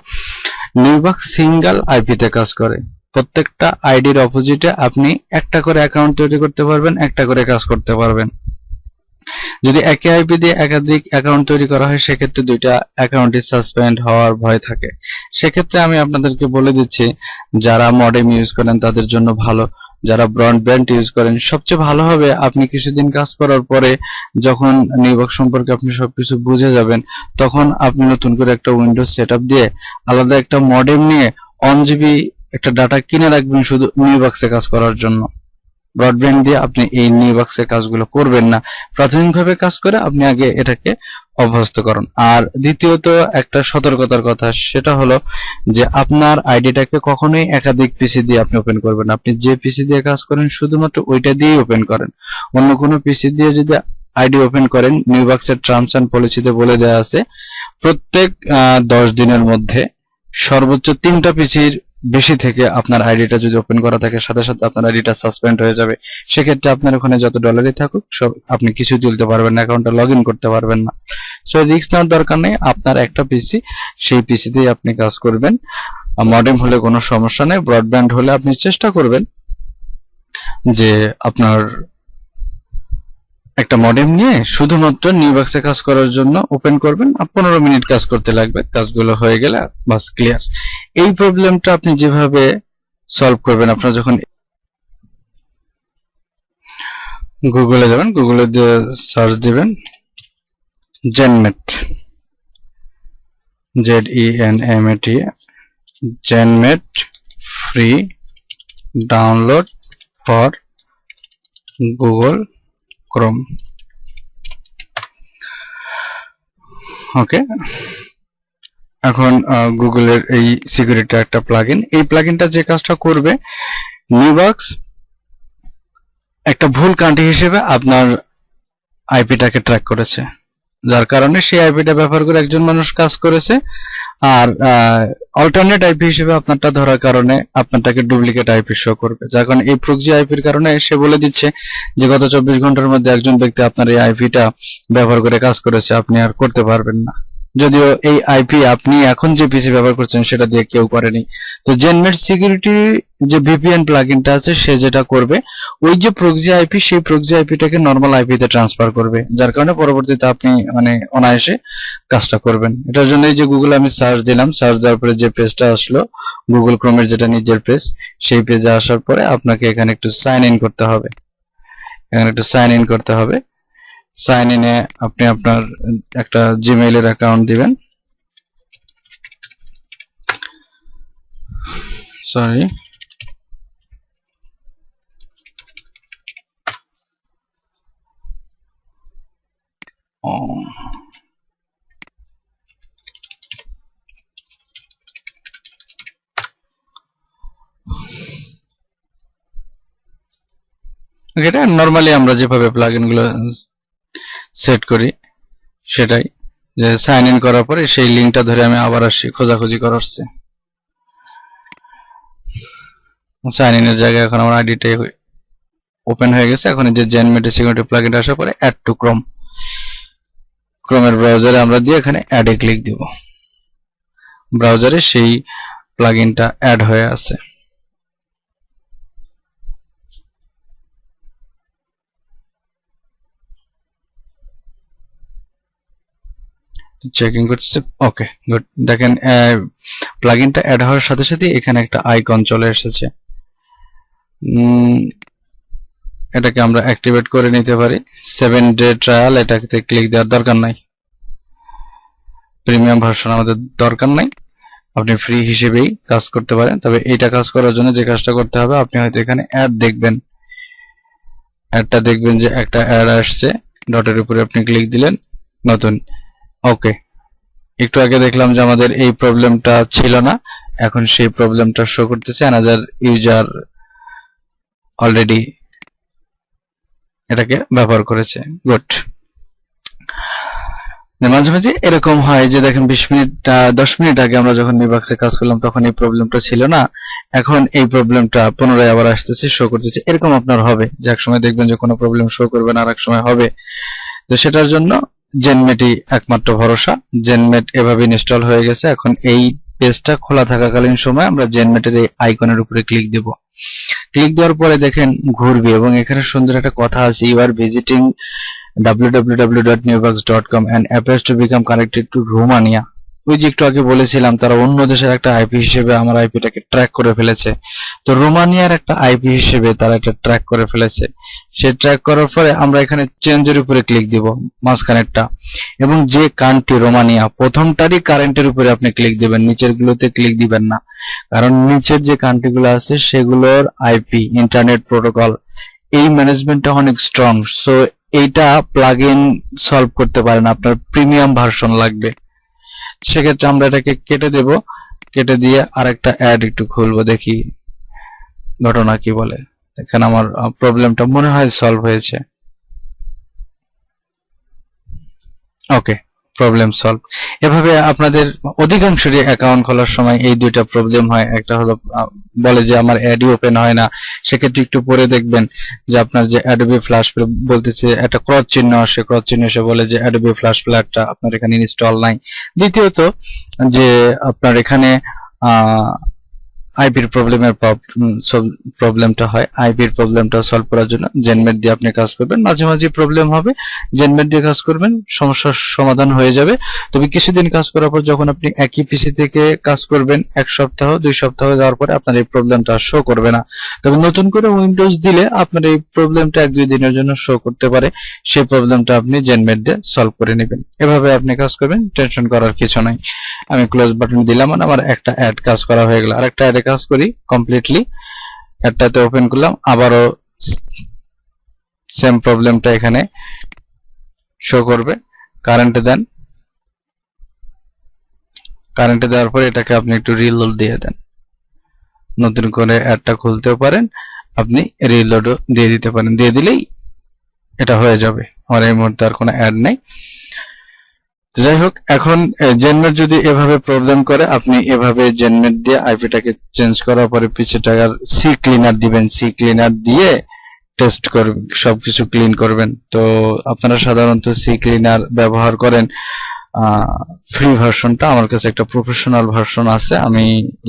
নিউবাক্স সিঙ্গেল আইপিতে কাজ করে। প্রত্যেকটা আইডির অপোজিটে আপনি একটা করে অ্যাকাউন্ট তৈরি করতে পারবেন, একটা করে কাজ করতে পারবেন। যদি একই আইপি দিয়ে একাধিক অ্যাকাউন্ট তৈরি করা হয়, সেক্ষেত্রে 2টা অ্যাকাউন্টই সাসপেন্ড হওয়ার ভয় থাকে। সেক্ষেত্রে আমি আপনাদেরকে বলে দিচ্ছি, যারা মডেম ইউজ করেন তাদের জন্য ভালো, যারা ব্রডব্যান্ড ইউজ করেন সবচেয়ে ভালো হবে আপনি কিছুদিন কাজ করার পরে যখন নিউবাক্স সম্পর্কে আপনি সবকিছু বুঝে যাবেন, তখন আপনি নতুন করে একটা উইন্ডোজ সেটআপ দিয়ে আলাদা একটা মডেম নিয়ে 1 জিবি একটা ডাটা কিনে রাখবেন শুধু নিউবাক্সে কাজ করার জন্য। ব্রডব্যান্ড দিয়ে আপনি এই নিউবাক্সের কাজগুলো করবেন না, প্রাথমিকভাবে কাজ করে আপনি আগে এটাকে অভ্যস্ত করুন। আর দ্বিতীয়ত একটা সতর্কতার কথা, সেটা হলো যে আপনার আইডিটাকে কখনোই একাধিক পিসি দিয়ে আপনি ওপেন করবেন না। আপনি যে পিসি দিয়ে কাজ করেন শুধুমাত্র ওইটা দিয়েই ওপেন করেন। অন্য কোনো পিসি দিয়ে যদি আইডি ওপেন করেন, নিউবাক্সের টার্মস এন্ড পলিসিতে বলে দেওয়া আছে প্রত্যেক 10 দিনের মধ্যে সর্বোচ্চ 3টা পিসির বেশি থেকে আপনার আইডিটা যদি ওপেন করা থাকে, সাথে সাথে আপনার আইডিটা সাসপেন্ড হয়ে যাবে। সেক্ষেত্রে আপনার ওখানে যত ডলারই থাকুক সব আপনি কিছু তুলতে পারবেন না, অ্যাকাউন্টে লগ ইন করতে পারবেন না। সো রিস্ক নেওয়ার দরকার নেই, আপনার একটা পিসি, সেই পিসি দিয়ে আপনি কাজ করবেন। মডেম হলে কোনো সমস্যা নেই, ব্রডব্যান্ড হলে আপনি চেষ্টা করবেন যে আপনার একটা মডেম নিয়ে শুধুমাত্র নিউবাক্সে কাজ করার জন্য ওপেন করবেন। 15 মিনিট কাজ করতে লাগবে, কাজগুলো হয়ে গেলে বাস ক্লিয়ার। এই প্রবলেমটা আপনি যেভাবে সলভ করবেন, আপনারা যখন গুগলে যাবেন, গুগলে দিয়ে সার্চ দিবেন Zenmate, ZENMAT, Zenmate free download for Google Chrome. Okay, এখন গুগলের এই সিকিউরিটি একটা প্লাগইন, এই প্লাগইনটা যে কাজটা করবে, নিউবাক্স একটা ভুল কান্ট্রি হিসেবে আপনার আইপিটাকে ট্র্যাক করেছে, যার কারণে সেই আইপিটা ব্যবহার করে একজন মানুষ কাজ করেছে, আর অল্টারনেট আইপি হিসেবে আপনারটা ধরার কারণে আপনারটাকে ডুপ্লিকেট আইপি শো করবে। যার কারণে এই প্রক্সি আইপির কারণে সে বলে দিচ্ছে যে গত 24 ঘন্টার মধ্যে একজন ব্যক্তি আপনার এই আইপিটা ব্যবহার করে কাজ করেছে, আপনি আর করতে পারবেন না। যদিও এই আইপি আপনি এখন যে পিসি ব্যবহার করছেন সেটা দিয়ে কেউ করেনি। তো জেনমেট সিকিউরিটি যে ভিপিএন প্লাগইনটা আছে, সে যেটা করবে, ওই যে প্রক্সি আইপি, সেই প্রক্সি আইপিটাকে নরমাল আইপিতে ট্রান্সফার করবে, যার কারণে পরবর্তীতে আপনি অনায়াসে কাজটা করবেন। এটার জন্য এই যে গুগলে আমি সার্চ দিলাম, সার্চ দেওয়ার পরে যে পেজটা আসলো গুগল ক্রোমের যেটা নিজের পেজ, সেই পেজে আসার পরে আপনাকে এখানে একটু সাইন ইন করতে হবে। সাইন ইনে আপনি আপনার একটা জিমেইলের অ্যাকাউন্ট দিবেন। সরি, এটা নরমালি আমরা যেভাবে প্লাগইন গুলো সেট করি সেটাই, যে সাইন ইন করার পরে সেই লিংকটা ধরে আমি আবার আসি খোঁজাখুঁজি করাচ্ছি। সাইন ইনের জায়গায় এখন আমার আইডিটা ওপেন হয়ে গেছে। এখন যে জেনমেট সিকিউরিটি প্লাগইনটা আসার পরে অ্যাড টু ক্রোম, ক্রোমের ব্রাউজারে আমরা দিয়ে এখানে অ্যাডে ক্লিক দিব। ব্রাউজারে সেই প্লাগইনটা অ্যাড হয়ে আছে। চেকিং করছে, ওকে গুড। দেখেন প্লাগইনটা অ্যাড হওয়ার সাথে সাথে এখানে একটা আইকন চলে এসেছে। এটাকে আমরা অ্যাক্টিভেট করে নিতে পারি। 7 ডে ট্রায়াল, এটাতে ক্লিক দেওয়ার দরকার নাই, প্রিমিয়াম ভার্সন আমাদের দরকার নাই, আপনি ফ্রি হিসেবেই কাজ করতে পারেন। তবে এইটা কাজ করার জন্য যে কাজটা করতে হবে, আপনি হয়তো এখানে অ্যাড দেখবেন, অ্যাডটা দেখবেন যে একটা অ্যাড আসছে, ডটের উপরে আপনি ক্লিক দিলেন, নতুন। ওকে, একটু আগে দেখলাম যে আমাদের এই প্রবলেমটা ছিল না, এখন সেই প্রবলেমটা শো করতেছে। অ্যানাদার ইউজার অলরেডি এটাকে ব্যবহার করেছে, গুড। মাঝে মাঝে এরকম হয় যে দেখেন 10 মিনিট আগে আমরা যখন নিবাক্সে কাজ করলাম তখন এই প্রবলেমটা ছিল না, এখন এই প্রবলেমটা পুনরায় আবার আসতেছে, শো করতেছে। এরকম আপনার হবে যে এক সময় দেখবেন যে কোনো প্রবলেম শো করবে না, আর এক সময় হবে। তো সেটার জন্য জেনমেটই একমাত্র ভরসা। জেনমেট এভাবে ইনস্টল হয়ে গেছে। এখন এই পেজটা খোলা থাকাকালীন সময় আমরা জেনমেটের এই আইকনের উপরে ক্লিক দেব। ক্লিক দেওয়ার পরে দেখেন ঘুরবে, এবং এখানে সুন্দর একটা কথা আছে, you are visiting www.newbugs.com and appears to become connected to Romania। ওই যে একটু আগে বলেছিলাম তারা অন্য দেশের একটা আইপি হিসেবে আমার আইপিটাকে ট্র্যাক করে ফেলেছে। তো রোমানিয়ার একটা আইপি হিসেবে তারা এটা ট্র্যাক করে ফেলেছে। সে ট্র্যাক করার পরে আমরা এখানে চেঞ্জের উপরে ক্লিক দিব, মাঝখানেরটা, এবং যে কান্ট্রি রোমানিয়া প্রথমটারই কারেন্টের উপরে আপনি ক্লিক দিবেন, নিচের গুলোতে ক্লিক দিবেন না। কারণ নিচের যে কান্ট্রিগুলো আছে সেগুলোর আইপি ইন্টারনেট প্রোটোকল এই ম্যানেজমেন্টটা অনেক স্ট্রং। সো এইটা প্লাগইন সলভ করতে পারে না, আপনার প্রিমিয়াম ভার্সন লাগবে। সেক্ষেত্রে আমরা এটাকে কেটে দেব, কেটে দিয়ে আরেকটা অ্যাড একটু খুলবো, দেখি ঘটনা কি বলে। এখানে আমার প্রবলেমটা মনে হয় সলভ হয়েছে। ওকে, প্রবলেম সলভ। এভাবে আপনাদের অধিকাংশেরই অ্যাকাউন্ট খোলার সময় এই দুইটা প্রবলেম হয়। একটা হলো বলে যে আমার অ্যাডই ওপেন হয় না, সেক্ষেত্রে একটু পরে দেখবেন যে আপনার যে অ্যাডোবি ফ্ল্যাশ বলতেছে একটা ক্রস চিহ্ন আসে, ক্রস চিহ্ন এসে বলে যে অ্যাডোবি ফ্ল্যাশ প্লেয়ারটা আপনার এখানে ইনস্টল নাই। দ্বিতীয়ত যে আপনার এখানে আইপির প্রবলেমটা হয়, আইপির প্রবলেমটা সলভ করার জন্য জেনমেট দিয়ে আপনি কাজ করবেন। মাঝে মাঝে প্রবলেম হবে, জেনমেট দিয়ে কাজ করবেন, সমস্যার সমাধান হয়ে যাবে। তবে কিছুদিন কাজ করার পর যখন আপনি একই পিসি থেকে কাজ করবেন, 1 সপ্তাহ 2 সপ্তাহ যাওয়ার পরে আপনার এই প্রবলেমটা শো করবে না। তবে নতুন করে উইন্ডোজ দিলে আপনার এই প্রবলেমটা 1-2 দিনের জন্য শো করতে পারে। সেই প্রবলেমটা আপনি জেনমেট দিয়ে সলভ করে নেবেন। এভাবে আপনি কাজ করবেন, টেনশন করার কিছু নাই। আমি ক্লোজ বাটন দিলাম, মানে আমার একটা অ্যাড কাজ করা হয়ে গেল। আরেকটা অ্যাডে কাজ করি কমপ্লিটলি, অ্যাডটাতে ওপেন করলাম, আবারও সেম প্রবলেমটা এখানে শো করবে। কারেন্টে দেন, কারেন্টে দেওয়ার পরে এটাকে আপনি একটু রিলোড দিয়ে দেন। নতুন করে অ্যাডটা খুলতেও পারেন, আপনি রিলোডও দিয়ে দিতে পারেন, দিয়ে দিলেই এটা হয়ে যাবে। আমার এই মুহূর্তে আর কোনো অ্যাড নেই। যাই হোক, এখন জেনমেট যদি এভাবে প্রবলেম করে, আপনি এভাবে জেনমেট দিয়ে আইপিটাকে চেঞ্জ করার পরে পিছেটার সি ক্লিনার দিবেন, সি ক্লিনার দিয়ে টেস্ট করবেন, সবকিছু ক্লিন করবেন। তো আপনারা সাধারণত সি ক্লিনার ব্যবহার করেন ফ্রি ভার্সনটা। আমার কাছে একটা প্রফেশনাল ভার্সন আছে, আমি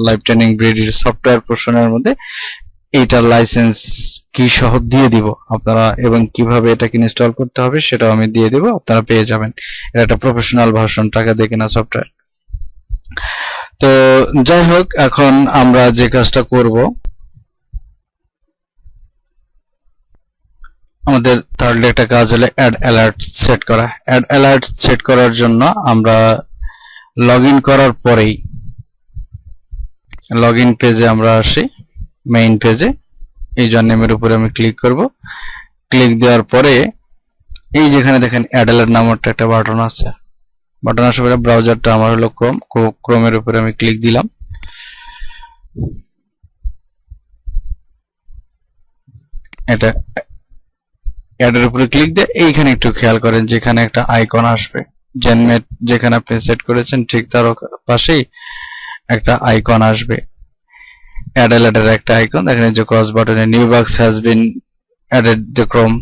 লাইভ ট্রেনিং ব্রিডির সফটওয়্যার পোর্শনের মধ্যে এইটার লাইসেন্স কি সহ দিয়ে দিব আপনারা, এবং কিভাবে এটাকে ইনস্টল করতে হবে সেটাও আমি দিয়ে দিব, আপনারা পেয়ে যাবেন। এটা একটা প্রফেশনাল ভার্সন, টাকা দিয়ে কেনা সফটওয়্যার। তো যাই হোক, এখন আমরা যে কাজটা করব, আমাদের থার্ডলি একটা কাজ হলো অ্যাড অ্যালার্ট সেট করা। অ্যাড অ্যালার্ট সেট করার জন্য আমরা লগ ইন করার পরেই লগইন পেজে আমরা আসি, মেইন পেজে ইউজার নেমের উপরে আমি ক্লিক করব। ক্লিক দেওয়ার পরে এই যেখানে দেখেন অ্যাড অ্যালার্ট নামক একটা বাটন আছে, বাটন আসার পরে ব্রাউজারটা আমার হলো ক্রোমের উপরে আমি ক্লিক দিলাম। এটা অ্যাডের উপরে ক্লিক দিয়ে এইখানে একটু খেয়াল করেন, যেখানে একটা আইকন আসবে, জেনমেট যেখানে আপনি সেট করেছেন ঠিক তার পাশেই একটা আইকন আসবে, অ্যাড অ্যালার্টের একটা আইকন দেখেন, যে ক্রস বাটনে new box has been added the Chrome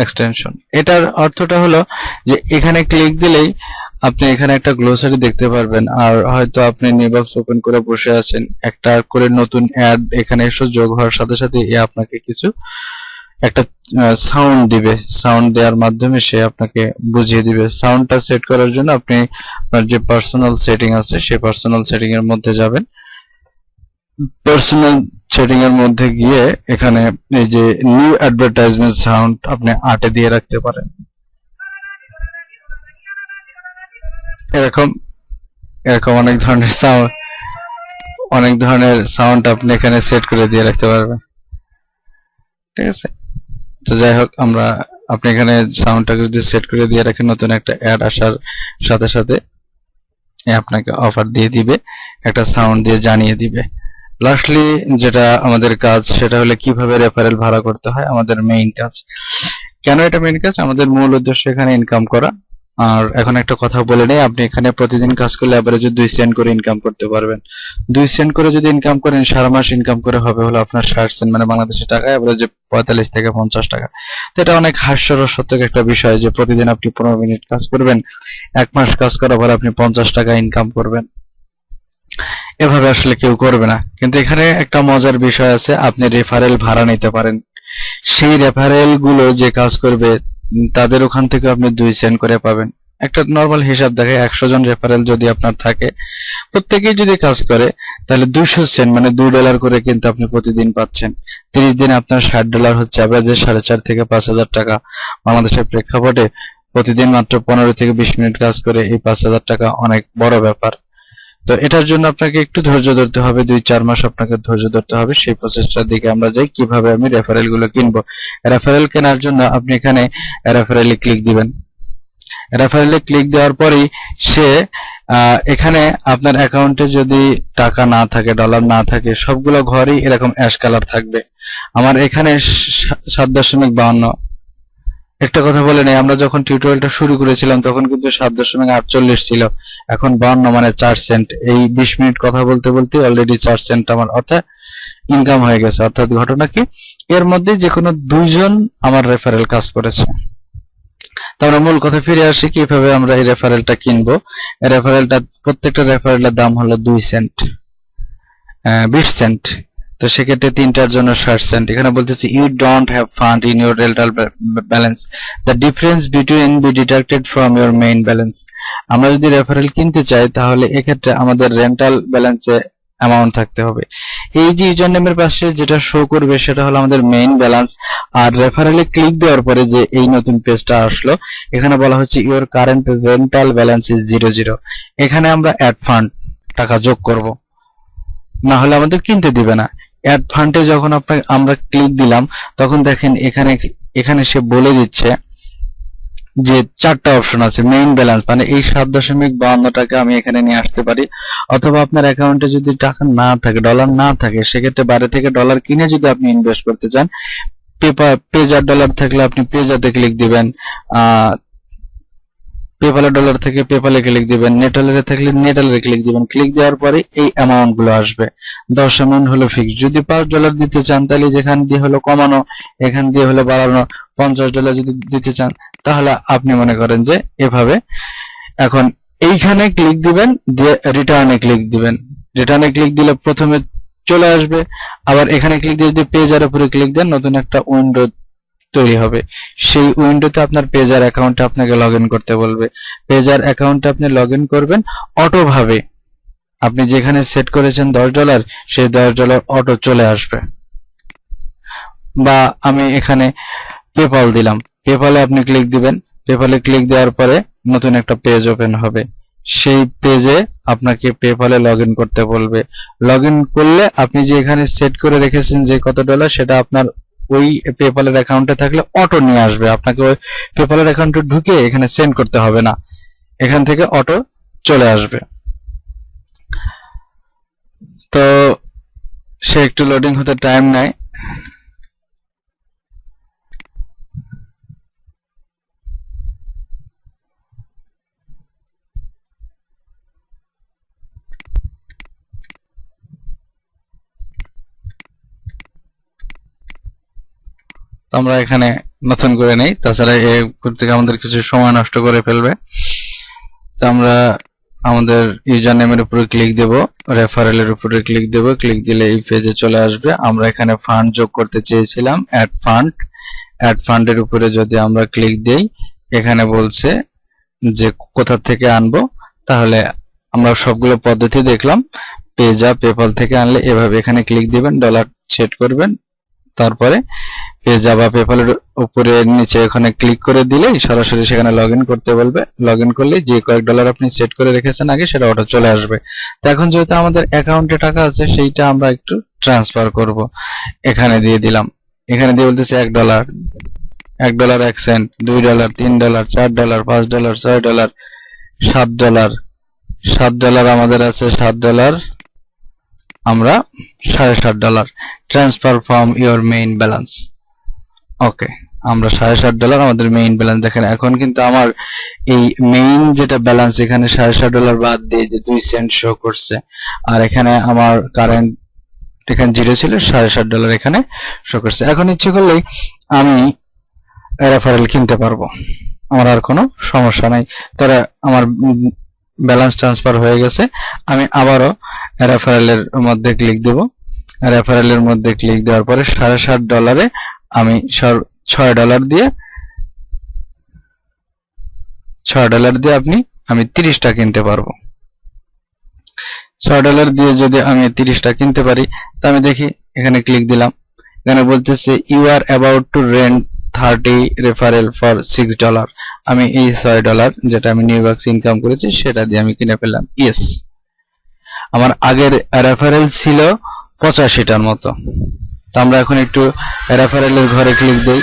extension. এটার অর্থটা হলো যে এখানে ক্লিক দিলেই আপনি এখানে একটা গ্লোসারি দেখতে পারবেন। আর হয়তো আপনি নিউবক্স ওপেন করে বসে আছেন, একটা করে নতুন অ্যাড এখানে এসে যোগ হওয়ার সাথে সাথে এ আপনাকে কিছু একটা সাউন্ড দিবে, সাউন্ড দেওয়ার মাধ্যমে সে আপনাকে বুঝিয়ে দিবে। সাউন্ডটা সেট করার জন্য আপনি আপনার যে পার্সোনাল সেটিং আছে সেই পার্সোনাল সেটিং এর মধ্যে যাবেন। পার্সোনাল সেটিং এর মধ্যে গিয়ে এখানে এই যে নিউ অ্যাডভার্টাইজমেন্ট সাউন্ড আপনি 8 এ দিয়ে রাখতে পারেন। এরকম অনেক ধরনের সাউন্ড আপনি এখানে সেট করে দিয়ে রাখতে পারবেন, ঠিক আছে। তো যাই হোক, আপনি এখানে সাউন্ডটাকে যদি সেট করে দিয়ে রাখেন, নতুন একটা অ্যাড আসার সাথে সাথে আপনাকে অফার দিয়ে দিবে, একটা সাউন্ড দিয়ে জানিয়ে দিবে। লাস্টলি যেটা আমাদের কাজ সেটা হলো কিভাবে রেফারেল ভাড়া করতে হয়, আমাদের মেইন কাজ। কেন এটা মেইন কাজ? আমাদের মূল উদ্দেশ্য এখানে ইনকাম করা। আর এখন একটা কথা বলে নেই, আপনি এখানে প্রতিদিন কাজ করলে এভারেজে 2 সেন্ট করে ইনকাম করতে পারবেন। 2 সেন্ট করে যদি ইনকাম করেন, সারা মাস ইনকাম করে হবে হলো আপনার 60 সেন্ট, মানে বাংলাদেশের টাকা এভারেজে 45 থেকে 50 টাকা। তো এটা অনেক হাস্যরসত্মক একটা বিষয় যে প্রতিদিন আপনি 15 মিনিট কাজ করবেন, 1 মাস কাজ করার পর আপনি 50 টাকা ইনকাম করবেন। এভাবে আসলে কেউ করবে না। কিন্তু এখানে একটা মজার বিষয় আছে, আপনি রেফারেল ভাড়া নিতে পারেন। সেই রেফারেল গুলো যে কাজ করবে তাদের ওখান থেকে আপনি 2 সেন্ট করে পাবেন। একটা নরমাল হিসাব দেখে 100 জন রেফারেল যদি আপনার থাকে, প্রত্যেকেই যদি কাজ করে, তাহলে 200 সেন্ট মানে $2 করে কিন্তু আপনি প্রতিদিন পাচ্ছেন। 30 দিনে আপনার $60 হচ্ছে এভারেজে 4.5 থেকে 5,000 টাকা। বাংলাদেশের প্রেক্ষাপটে প্রতিদিন মাত্র 15 থেকে 20 মিনিট কাজ করে এই 5,000 টাকা অনেক বড় ব্যাপার। তো এটার জন্য আপনাকে একটু ধৈর্য ধরতে হবে, 2-4 মাস আপনাকে ধৈর্য ধরতে হবে। সেই প্রসেসটার দিকে আমরা যাই, কিভাবে আমি রেফারেল গুলো কিনবো। রেফারেল কেনার জন্য আপনি এখানে রেফারেলে ক্লিক দিবেন। রেফারেলে ক্লিক দেওয়ার পরেই সে এখানে আপনার অ্যাকাউন্টে যদি টাকা না থাকে, ডলার না থাকে, সবগুলো ঘরই এরকম অ্যাশ কালার থাকবে। আমার এখানে 7.52। একটা কথা বলে নেই, আমরা যখন টিউটোরিয়ালটা শুরু করেছিলাম তখন কিন্তু 7.48 ছিল, এখন 52 মানে 4 সেন্ট। এই 20 মিনিট কথা বলতে বলতে অলরেডি 4 সেন্ট আমার অর্থাৎ ইনকাম হয়ে গেছে। অর্থাৎ ঘটনা কি, এর মধ্যে যে কোনো 2 জন আমার রেফারেল কাজ করেছে। তো আমরা মূল কথা ফিরে আসি, কিভাবে আমরা এই রেফারেলটা কিনবো। রেফারেলটা প্রত্যেকটা রেফারেলের দাম হলো 2 সেন্ট, 20 সেন্ট। তো সেক্ষেত্রে 3টার জন্য 60 সেন্ট। এখানে বলতেছি you don't have fund in your rental balance, the difference between be deducted from your main balance. আমরা যদি রেফারেল কিনতে চাই তাহলে এক্ষেত্রে আমাদের রেন্টাল ব্যালেন্সে অ্যামাউন্ট থাকতে হবে। এই যে ইউজার নেমের পাশে যেটা শো করবে সেটা হলো আমাদের মেইন ব্যালেন্স। আর রেফারেলে ক্লিক দেওয়ার পরে যে এই নতুন পেজটা আসলো, এখানে বলা হচ্ছে your current rental balance is 00। এখানে আমরা অ্যাড ফান্ড টাকা যোগ করব, না হলে আমাদের কিনতে দিবে না। অ্যাড ফান্ডে যখন আমরা ক্লিক দিলাম তখন দেখেন এখানে সে বলে দিচ্ছে যে 4টা অপশন আছে। মেইন ব্যালেন্স মানে এই 7.52 টাকা আমি এখানে নিয়ে আসতে পারি, অথবা আপনার অ্যাকাউন্টে যদি টাকা না থাকে, ডলার না থাকে, সেক্ষেত্রে বাইরে থেকে ডলার কিনে যদি আপনি ইনভেস্ট করতে চান, পেজার ডলার থাকলে আপনি পেজাতে ক্লিক দিবেন, পেপালে ডলার থেকে পেপালে ক্লিক দিবেন, নেটালের থাকলে নেটালে ক্লিক দিবেন। ক্লিক দেওয়ার পরে এই অ্যামাউন্ট গুলো আসবে। 10 অ্যামাউন্ট হলো ফিক্স। যদি $5 দিতে চান তাহলে যেখান দিয়ে হলো কমানো, এখান দিয়ে হলো বাড়ানো। $50 যদি দিতে চান তাহলে আপনি মনে করেন যে এভাবে। এখন এইখানে ক্লিক দিবেন, দিয়ে রিটার্নে ক্লিক দিবেন। রিটার্নে ক্লিক দিলে প্রথমে চলে আসবে, আবার এখানে ক্লিক দিয়ে যদি পেজার উপরে ক্লিক দেন নতুন একটা উইন্ডো তৈরি হবে। সেই উইন্ডোতে আপনার পেজার অ্যাকাউন্টে আপনাকে লগইন করতে বলবে। পেজার অ্যাকাউন্টে আপনি লগইন করবেন, অটোভাবে আপনি যেখানে সেট করেছেন $10, সেই $10 অটো চলে আসবে। বা আমি এখানে পেপাল দিলাম, পেপালে আপনি ক্লিক দিবেন। পেপালে ক্লিক দেওয়ার পরে নতুন একটা পেজ ওপেন হবে। সেই পেজে আপনাকে পেপ্যালে লগ ইন করতে বলবে। লগ ইন করলে আপনি যে এখানে সেট করে রেখেছেন যে কত ডলার, সেটা আপনার ওই পেপ্যালের অ্যাকাউন্টে থাকলে অটো নিয়ে আসবে। আপনাকে ওই পেপ্যালের অ্যাকাউন্টে ঢুকে এখানে সেন্ড করতে হবে না, এখান থেকে অটো চলে আসবে। তো সে একটু লোডিং হতে টাইম নেয়। আমরা এখানে নতুন করে নেই, তাছাড়া এই করতে আমাদের কিছু সময় নষ্ট করে ফেলবে। তো আমরা আমাদের ইউজার নেমের উপরে ক্লিক দেব, রেফারেলের উপরে ক্লিক দেব, ক্লিক দিলে এই পেজে চলে আসবে। আমরা এখানে ফান্ড যোগ করতে চেয়েছিলাম, অ্যাড ফান্ডের উপরে যদি আমরা ক্লিক দেই, এখানে বলছে যে কোথা থেকে আনবো। তাহলে আমরা সবগুলো পদ্ধতি দেখলাম। পেজা পেপাল থেকে আনলে এভাবে এখানে ক্লিক দিবেন, ডলার সেট করবেন, তারপরে পেজা বা পেপালের উপরে নিচে এখানে ক্লিক করে দিলেই সরাসরি সেখানে লগ ইন করতে বলবে। লগ ইন করলে যে কয়েক ডলার আপনি সেট করে রেখেছেন আগে, সেটা অটো চলে আসবে। তো এখন যেহেতু আমাদের অ্যাকাউন্টে টাকা আছে, সেইটা আমরা একটু ট্রান্সফার করব। এখানে দিয়ে দিলাম, এখানে দিয়ে বলতেছে $1, $1 1 সেন্ট, $2, $3, $4, $5, $6, $7, $7 আমাদের আছে, $7 আমরা $7.5 transfer from your main balance. Okay, আমরা $7.5 আমাদের মেইন ব্যালেন্স। দেখেন এখন কিন্তু আমার এই মেইন যেটা ব্যালেন্স, এখানে $7.5 বাদ দিয়ে যে 2 সেন্ট শো করছে, আর এখানে আমার কারেন্ট এখানে 0 ছিল, $7.5 এখানে শো করছে। এখন ইচ্ছে করলেই আমি রেফারেল কিনতে পারবো, আমার আর কোনো সমস্যা নাই। তারা আমার ব্যালেন্স ট্রান্সফার হয়ে গেছে। আমি আবারও রেফারেলের মধ্যে ক্লিক দেব। রেফারেলের মধ্যে ক্লিক দেওয়ার পরে $7.5 আমি $6 দিয়ে আমি 30টা কিনতে পারবো। $6 দিয়ে যদি আমি 30টা কিনতে পারি, তো আমি দেখি, এখানে ক্লিক দিলাম, এখানে বলতেছে you are about to rent 30 referral for $6। আমি এই $6 যেটা আমি নিউবাক্স ইনকাম করেছি সেটা দিয়ে আমি কিনে ফেললাম। ইয়েস, আমার আগের রেফারেল ছিল 85টার মতো। তো আমরা এখন একটু রেফারেলের ঘরে ক্লিক দেই,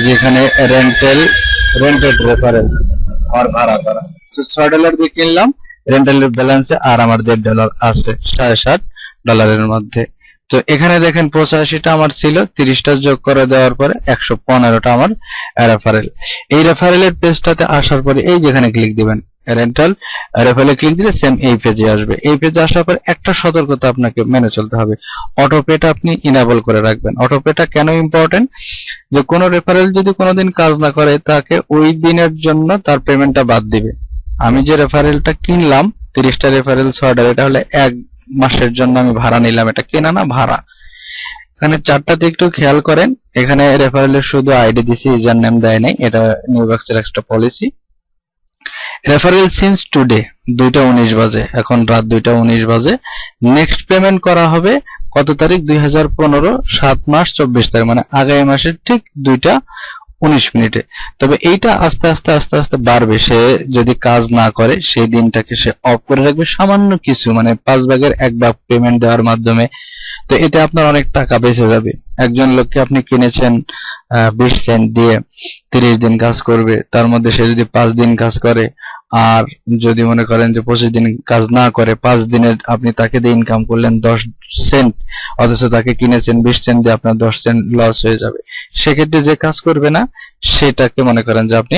যেখানে রেন্টেড রেফারেল আমার ভাড়া করা। তো $6 দিয়ে কিনলাম, রেন্টালের ব্যালেন্সে আর আমার $1.5 আছে $7.5 মধ্যে। তো এখানে দেখেন 85টা আমার ছিল, 30টা যোগ করে দেওয়ার পরে 115টা আমার রেফারেল। এই রেফারেলের পেজটাতে আসার পরে এই যেখানে ক্লিক দিবেন, রেন্টাল রেফারেলে ক্লিক দিলে সেম এই পেজে আসবে। এই পেজে আসার পর একটা সতর্কতা আপনাকে মেনে চলতে হবে, অটোপেটা আপনি ইনেবল করে রাখবেন। অটোপেটা কেন ইম্পর্টেন্ট, যে কোনো রেফারেল যদি কোনোদিন কাজ না করে, তাকে ওই দিনের জন্য তার পেমেন্টটা বাদ দিবে। আমি যে রেফারেলটা কিনলাম 30টা রেফারেল $6, এটা হলে 1 মাসের জন্য আমি ভাড়া নিলাম, এটা কেনা না ভাড়া। এখানে চারটাতে একটু খেয়াল করেন, এখানে রেফারেলের শুধু আইডি দিছি, ইউজার নেম দেয় নাই, এটা নিউবাক্সের একটা পলিসি। রেফারেল সিন্স টুডে 2টা 19 বাজে, এখন রাত 2টা 19 বাজে। নেক্সট পেমেন্ট করা হবে কত তারিখ, 2015 7 মাস 24 তারিখ, মানে আগামী মাসের ঠিক 2টা 19 মিনিটে। তবে এইটা আস্তে আস্তে বাড়বে। সে যদি কাজ না করে সেই দিনটাকে সে অফ করে রাখবে, সামান্য কিছু, মানে 1/5 পেমেন্ট দেওয়ার মাধ্যমে। তো এতে আপনার অনেক টাকা বেঁচে যাবে। একজন লোককে আপনি কিনেছেন 20 সেন্ট দিয়ে, 30 দিন কাজ করবে, তার মধ্যে সে যদি 5 দিন কাজ করে, আর যদি মনে করেন যে 25 দিন কাজ না করে, 5 দিনের আপনি তাকে দিয়ে ইনকাম করলেন 10 সেন্ট, অথচ তাকে কিনেছেন 20 সেন্ট দিয়ে, আপনার 10 সেন্ট লস হয়ে যাবে। সেক্ষেত্রে যে কাজ করবে না সেটাকে মনে করেন যে আপনি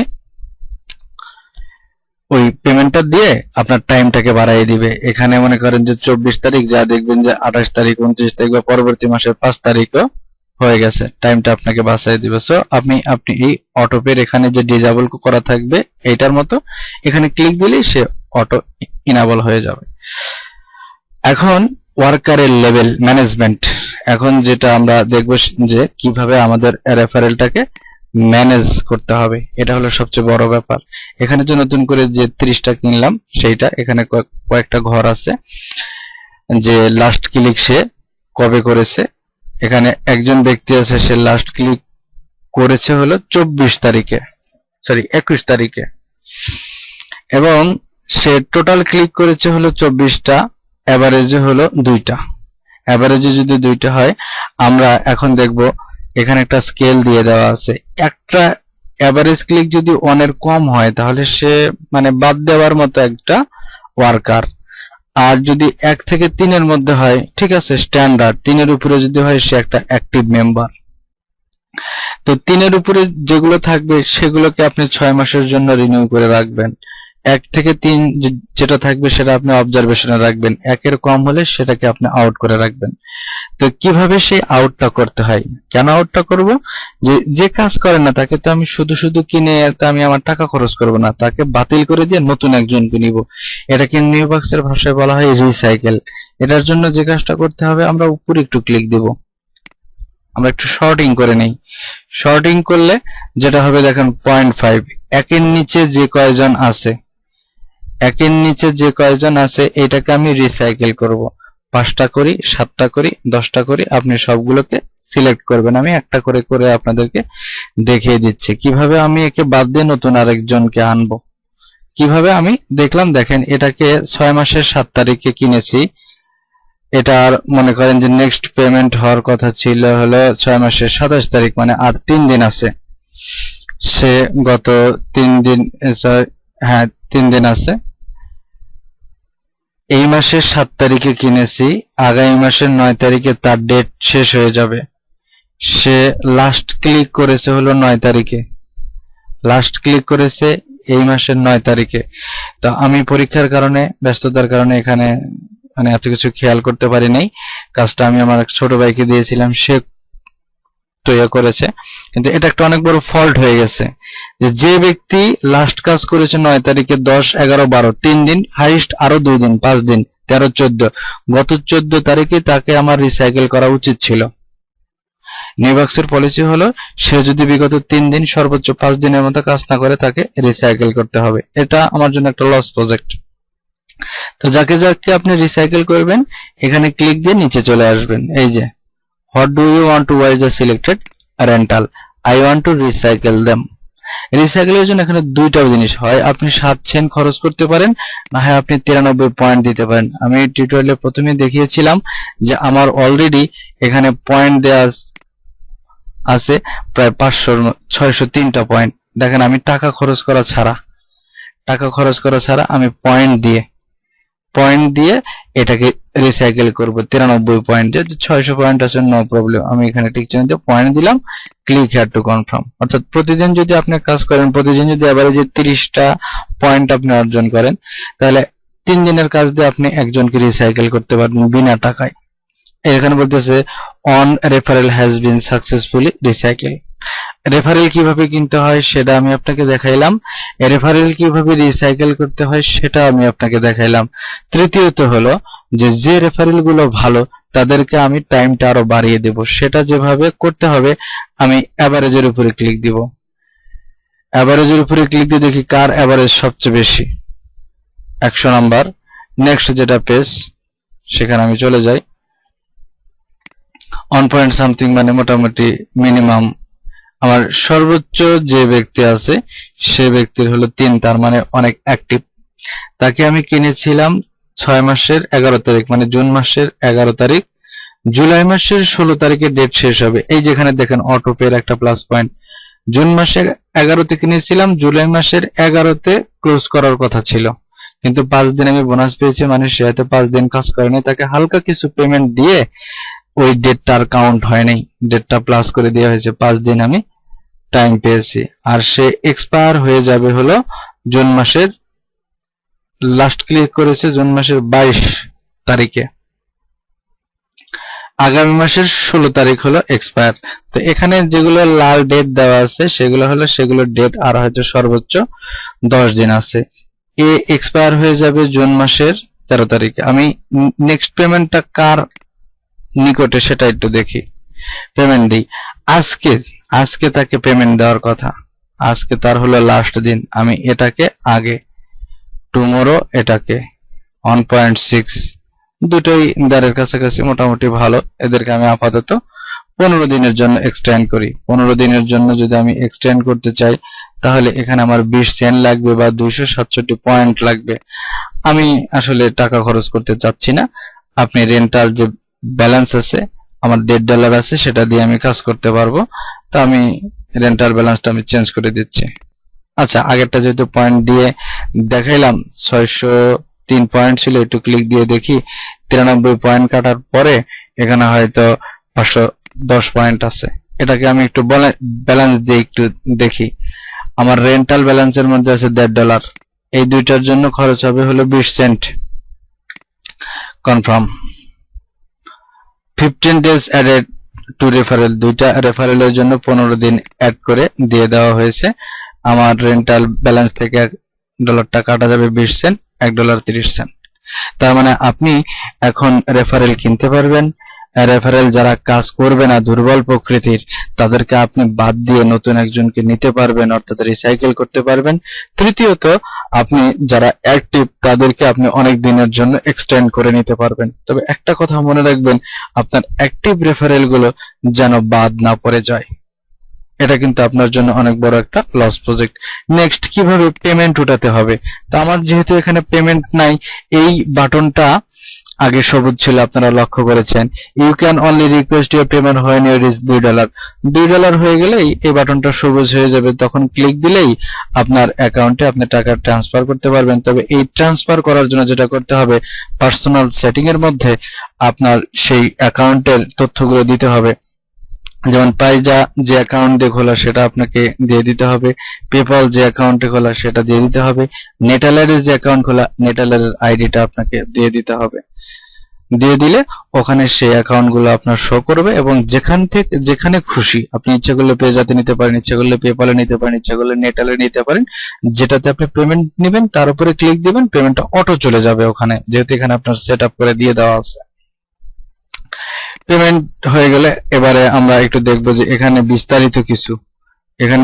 ওই পেমেন্টটা দিয়ে আপনার টাইমটাকে বাড়াই দিবে। এখানে মনে করেন যে 24 তারিখ, যা দেখবেন যে 28 তারিখ, 29 তারিখ বা পরবর্তী মাসের 5 তারিখও হয়ে গেছে, টাইমটা আপনাকে বাঁচাই দিবে। সো আপনি এই অটোপের এখানে যে ডিসেবল করা থাকবে এইটার মতো, এখানে ক্লিক দিলেই সে অটো ইনেবল হয়ে যাবে। এখন ওয়ার্কারের লেভেল ম্যানেজমেন্ট, এখন যেটা আমরা দেখব যে কিভাবে আমাদের রেফারেলটাকে ম্যানেজ করতে হবে, এটা হলো সবচেয়ে বড় ব্যাপার। এখানে যে নতুন করে যে 30টা কিনলাম সেইটা, এখানে কয়েকটা ঘর আছে, যে লাস্ট ক্লিক সে কবে করেছে। এখানে একজন ব্যক্তি আছে, সে লাস্ট ক্লিক করেছে হলো 24 তারিখে, সরি 21 তারিখে, এবং সে টোটাল ক্লিক করেছে হলো 24টা, এভারেজে হলো 2টা। এভারেজে যদি 2টা হয়, আমরা এখন দেখব এখানে একটা স্কেল দিয়ে দেওয়া আছে। একটা এভারেজ ক্লিক যদি 1 এর কম হয় তাহলে সে মানে বাদ দেওয়ার মতো একটা ওয়ার্কার। আর যদি 1 থেকে 3 এর মধ্যে হয়, ঠিক আছে, স্ট্যান্ডার্ড 3 এর উপরে যদি হয় সে একটা অ্যাক্টিভ মেম্বার। তো 3 এর উপরে যেগুলো থাকবে সেগুলোকে আপনি 6 মাসের জন্য রিনিউ করে রাখবেন। 1 থেকে 3 যেটা থাকবে সেটা আপনি অবজারভেশনে রাখবেন। 1 এর কম হলে সেটাকে আপনি আউট করে রাখবেন। তো কিভাবে সেই আউটটা করতে হয়, কেন আউটটা করব, যে কাজ করে না তাকে তো আমি শুধু শুধু কিনে তো আমি আমার টাকা খরচ করব না, তাকে বাতিল করে দিয়ে নতুন একজনকে নিব। এটাকে নিউবাক্সের ভাষায় বলা হয় রিসাইকেল। এটার জন্য যে কাজটা করতে হবে, আমরা উপরে একটু ক্লিক দেব, আমরা একটু শর্টিং করে নেই। শর্টিং করলে যেটা হবে দেখেন 0.5, একের নিচে যে কয়জন আছে, একের নিচে যে কয়জন আছে এটাকে আমি রিসাইকেল করব। 5টা করি, 7টা করি, 10টা করি, আপনি সবগুলোকে সিলেক্ট করবেন। আমি একটা করে করে আপনাদেরকে দেখিয়ে দিচ্ছি কিভাবে আমি একে বাদ দিয়ে নতুন আরেকজনকে আনবো। কিভাবে আমি দেখলাম, দেখেন এটাকে 6 মাসের 7 তারিখে কিনেছি। এটার মনে করেন যে নেক্সট পেমেন্ট হওয়ার কথা ছিল হলো 6 মাসের 27 তারিখ, মানে আর 3 দিন আছে। সে গত 3 দিন, হ্যাঁ 3 দিন আছে। এই মাসের 7 তারিখে কিনেছি, আগামী মাসের 9 তারিখে তার ডেট শেষ হয়ে যাবে। সে লাস্ট ক্লিক করেছে হলো 9 তারিখে, লাস্ট ক্লিক করেছে এই মাসের 9 তারিখে। তো আমি পরীক্ষার কারণে, ব্যস্ততার কারণে এখানে মানে এত কিছু খেয়াল করতে পারি নাই। কাজটা আমি আমার ছোট ভাইকে দিয়েছিলাম, সে তৈরি করেছে। কিন্তু এটা একটা অনেক বড় ফল্ট হয়ে গেছে যে ব্যক্তি লাস্ট কাজ করেছে 9 তারিখে, 10, 11, 12, 3 দিন, হাইস্ট আরো 2 দিন, 5 দিন, 13, 14, গত 14 তারিখে তাকে আমার রিসাইকেল করা উচিত ছিল। নিউবাক্সের পলিসি হলো সে যদি বিগত 3 দিন সর্বোচ্চ 5 দিনের মতো কাজ না করে তাকে রিসাইকেল করতে হবে। এটা আমার জন্য একটা লস প্রজেক্ট। তো যাকে যাকে আপনি রিসাইকেল করবেন এখানে ক্লিক দিয়ে নিচে চলে আসবেন। এই যে what do you want to buy the selected rental, I want to recycle them। রিসাইকেলের জন্য এখানে দুইটা জিনিস হয়, আপনি 7 সেন্ট খরচ করতে পারেন, না হয় আপনি 93 পয়েন্ট দিতে পারেন। আমি টিউটোরিয়ালে প্রথমে দেখিয়েছিলাম যে আমার অলরেডি এখানে পয়েন্ট দেওয়া আছে প্রায় 603টা পয়েন্ট। দেখেন আমি টাকা খরচ করা ছাড়া আমি পয়েন্ট দিয়ে এটাকে রিসাইকেল করব। 93 পয়েন্ট, যেহেতু 600 পয়েন্ট আছে নো প্রবলেম, আমি এখানে টিক চিহ্ন দিয়ে পয়েন্ট দিলাম, ক্লিক হিয়ার টু কনফার্ম। অর্থাৎ প্রতিদিন যদি আপনি কাজ করেন, প্রতিদিন যদি এভারেজে 30টা পয়েন্ট আপনি অর্জন করেন, তাহলে 3 দিনের কাজ দিয়ে আপনি একজনকে রিসাইকেল করতে পারবেন বিনা টাকায়। এখানে বলতেছে on referral has been successfully recycle. Referral কিভাবে কিনতে হয় সেটা আমি আপনাকে দেখাইলাম, রেফারেল কিভাবে রিসাইকেল করতে হয় সেটা আমি আপনাকে দেখাইলাম। তৃতীয়ত হলো যে রেফারেল গুলো ভালো তাদেরকে আমি টাইমটা আরো বাড়িয়ে দেব। সেটা যেভাবে করতে হবে, আমি এভারেজের উপরে ক্লিক দিব। এভারেজের উপরে ক্লিক দিয়ে দেখি কার এভারেজ সবচেয়ে বেশি, 100 নাম্বার। নেক্সট যেটা পেজ, সেখানে আমি চলে যাই। 1 পয়েন্ট সামথিং মানে মোটামুটি মিনিমাম আমার সর্বোচ্চ যে ব্যক্তি আছে সে ব্যক্তির হলো 3, তার মানে অনেক অ্যাক্টিভ। তাকে আমি কিনেছিলাম 6 মাসের 11 তারিখ, মানে জুন মাসের 11 তারিখ। জুলাই মাসের 16 তারিখে ডেট শেষ হবে। এই যেখানে দেখেন অটো পের একটা প্লাস পয়েন্ট। জুন মাসের 11তে কিনেছিলাম, জুলাই মাসের 11তে ক্লোজ করার কথা ছিল, কিন্তু 5 দিন আমি বোনাস পেয়েছি, মানে সে হয়তো 5 দিন কাজ করেনি, তাকে হালকা কিছু পেমেন্ট দিয়ে ওই ডেটটা আর কাউন্ট হয় নাই, ডেটটা প্লাস করে দেওয়া হয়েছে, 5 দিন আমি টাইম পেয়েছি। আর সে এক্সপায়ার হয়ে যাবে হলো জুন মাসের, লাস্ট ক্লিক করেছে জুন মাসের 22 তারিখে, আগামী মাসের 16 তারিখ হলো এক্সপায়ার। তো এখানে যেগুলো লাল ডেট দেওয়া আছে সেগুলোর ডেট আর হয়তো সর্বোচ্চ 10 দিন আছে। এ এক্সপায়ার হয়ে যাবে জুন মাসের 13 তারিখে। আমি নেক্সট পেমেন্টটা কার নিকটে সেটা একটু দেখি, পেমেন্ট দিই। আজকে তাকে পেমেন্ট দেওয়ার কথা, আজকে তার হলো লাস্ট দিন, আমি এটাকে আগে, টুমোরো এটাকে 1.6, দুটোই দ্বারের কাছাকাছি মোটামুটি ভালো। এদেরকে আমি আপাতত 15 দিনের জন্য এক্সটেন্ড করি। 15 দিনের জন্য যদি আমি এক্সটেন্ড করতে চাই তাহলে এখানে আমার 20 সেন্ট লাগবে বা 267 পয়েন্ট লাগবে। আমি আসলে টাকা খরচ করতে চাচ্ছি না। আপনি রেন্টাল যে ব্যালেন্স আছে আমার $1.5 আছে, সেটা দিয়ে আমি কাজ করতে পারবো। তো আমি রেন্টাল ব্যালেন্সটা আমি চেঞ্জ করে দিচ্ছি। আচ্ছা, আগেরটা যেহেতু পয়েন্ট দিয়ে দেখাইলাম, 603 পয়েন্ট ছিল, একটু ক্লিক দিয়ে দেখি 93 পয়েন্ট কাটার পরে এখানে হয়তো 510 পয়েন্ট আছে। এটাকে আমি একটু ব্যালেন্স দিয়ে একটু দেখি। আমার রেন্টাল ব্যালেন্সের মধ্যে আছে $1.5, এই দুইটার জন্য খরচ হবে হলো 20 Saint. Confirm. 15 days added to referral, দুইটা রেফারেলের জন্য 15 দিন অ্যাড করে দিয়ে দেওয়া হয়েছে। আমার রেন্টাল ব্যালেন্স থেকে $1টা কাটা যাবে 20 সেন্ট, $1.30। তার মানে আপনি এখন রেফারেল কিনতে পারবেন। রেফারেল যারা কাজ করবে না, দুর্বল প্রকৃতির, তাদেরকে আপনি বাদ দিয়ে নতুন একজনকে নিতে পারবেন, অর্থাৎ রিসাইকেল করতে পারবেন। তৃতীয়ত, আপনি যারা অ্যাক্টিভ তাদেরকে আপনি অনেক দিনের জন্য এক্সটেন্ড করে নিতে পারবেন। তবে একটা কথা মনে রাখবেন, আপনার অ্যাক্টিভ রেফারেল গুলো যেন বাদ না পড়ে যায়। এটা কিন্তু আপনার জন্য অনেক বড় একটা লস প্রজেক্ট। নেক্সট, কিভাবে পেমেন্ট উঠাতে হবে? তো আমার যেহেতু এখানে পেমেন্ট নাই, এই বাটনটা আগে সবুজ ছিল, আপনারা লক্ষ্য করেছেন। You can only request your payment when you reach $2। $2 হয়ে গেলেই এই বাটনটা সবুজ হয়ে যাবে, তখন ক্লিক দিলেই আপনার অ্যাকাউন্টে আপনি টাকা ট্রান্সফার করতে পারবেন। তবে এই ট্রান্সফার করার জন্য যেটা করতে হবে, পার্সোনাল সেটিং এর মধ্যে আপনার সেই অ্যাকাউন্টের তথ্যগুলো দিতে হবে। যেমন পাইজা যে অ্যাকাউন্ট দিয়ে খোলা সেটা আপনাকে দিয়ে দিতে হবে, পেপাল যে অ্যাকাউন্টে খোলা সেটা দিয়ে দিতে হবে, নেটালারের যে অ্যাকাউন্ট খোলা নেটালারের আইডিটা আপনাকে দিয়ে দিতে হবে। দিয়ে দিলে ওখানে সেই অ্যাকাউন্টগুলো আপনার শো করবে, এবং যেখানে খুশি আপনি ইচ্ছা করলে পেজাতে নিতে পারেন, ইচ্ছা করলে পেপালে নিতে পারেন, ইচ্ছা করলে নেটালে নিতে পারেন। যেটাতে আপনি পেমেন্ট নেবেন তার উপরে ক্লিক দিবেন, পেমেন্টটা অটো চলে যাবে ওখানে, যেহেতু এখানে আপনার সেট আপ করে দিয়ে দেওয়া আছে। পেমেন্ট হয়ে গেলে এবারে আমরা একটু দেখব যে এখানে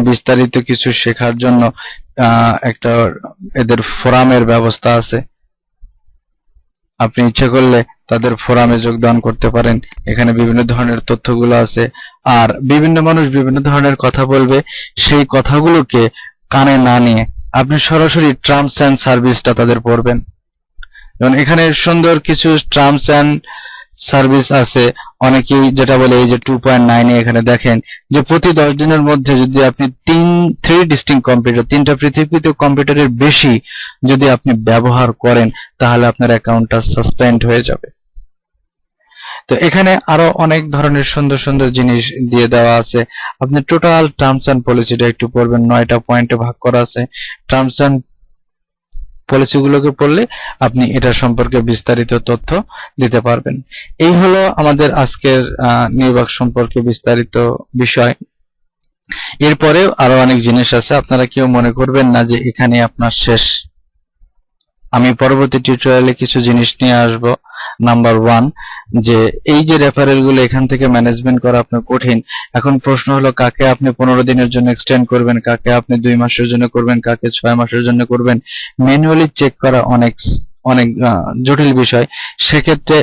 বিস্তারিত কিছু শেখার জন্য একটা এদের ফোরামের ব্যবস্থা আছে। আপনি ইচ্ছে করলে তাদের ফোরামে যোগদান করতে পারেন। এখানে বিভিন্ন ধরনের তথ্যগুলো আছে, আর বিভিন্ন মানুষ বিভিন্ন ধরনের কথা বলবে, সেই কথাগুলোকে কানে না নিয়ে আপনি সরাসরি টার্মস অ্যান্ড সার্ভিসটা তাদের পড়বেন। যেমন এখানে সুন্দর কিছু টার্মস অ্যান্ড সার্ভিস আছে। অনেকেই যেটা বলে, এই যে 2.9 এখানে দেখেন যে প্রতি 10 দিনের মধ্যে যদি আপনি 3 ডিস্টিংক্ট কম্পিউটার, 3টা পৃথক কম্পিউটারের বেশি যদি আপনি ব্যবহার করেন, তাহলে আপনার অ্যাকাউন্টটা সাসপেন্ড হয়ে যাবে। তো এখানে আরো অনেক ধরনের সুন্দর সুন্দর জিনিস দিয়ে দেওয়া আছে। আপনি টোটাল টার্মস অ্যান্ড পলিসিটা একটু পড়বেন, 9টা পয়েন্টে ভাগ করা আছে। টার্মস অ্যান্ড পলিসিগুলোকে পড়লে আপনি এটা সম্পর্কে বিস্তারিত তথ্য দিতে পারবেন। এই হলো আমাদের আজকের নির্বাক সম্পর্কে বিস্তারিত বিষয়। এরপরেও আরো অনেক জিনিস আছে, আপনারা কেউ মনে করবেন না যে এখানে আপনার শেষ। আমি পরবর্তী টিউটোরিয়ালে কিছু জিনিস নিয়ে আসব। নাম্বার 1, যে এই যে রেফারেল গুলো এখান থেকে ম্যানেজমেন্ট করা আপনার কঠিন। এখন প্রশ্ন হলো, কাকে আপনি 15 দিনের জন্য এক্সটেন্ড করবেন, কাকে আপনি 2 মাসের জন্য করবেন, কাকে 6 মাসের জন্য করবেন। ম্যানুয়ালি চেক করা অনেক জটিল বিষয়। সেক্ষেত্রে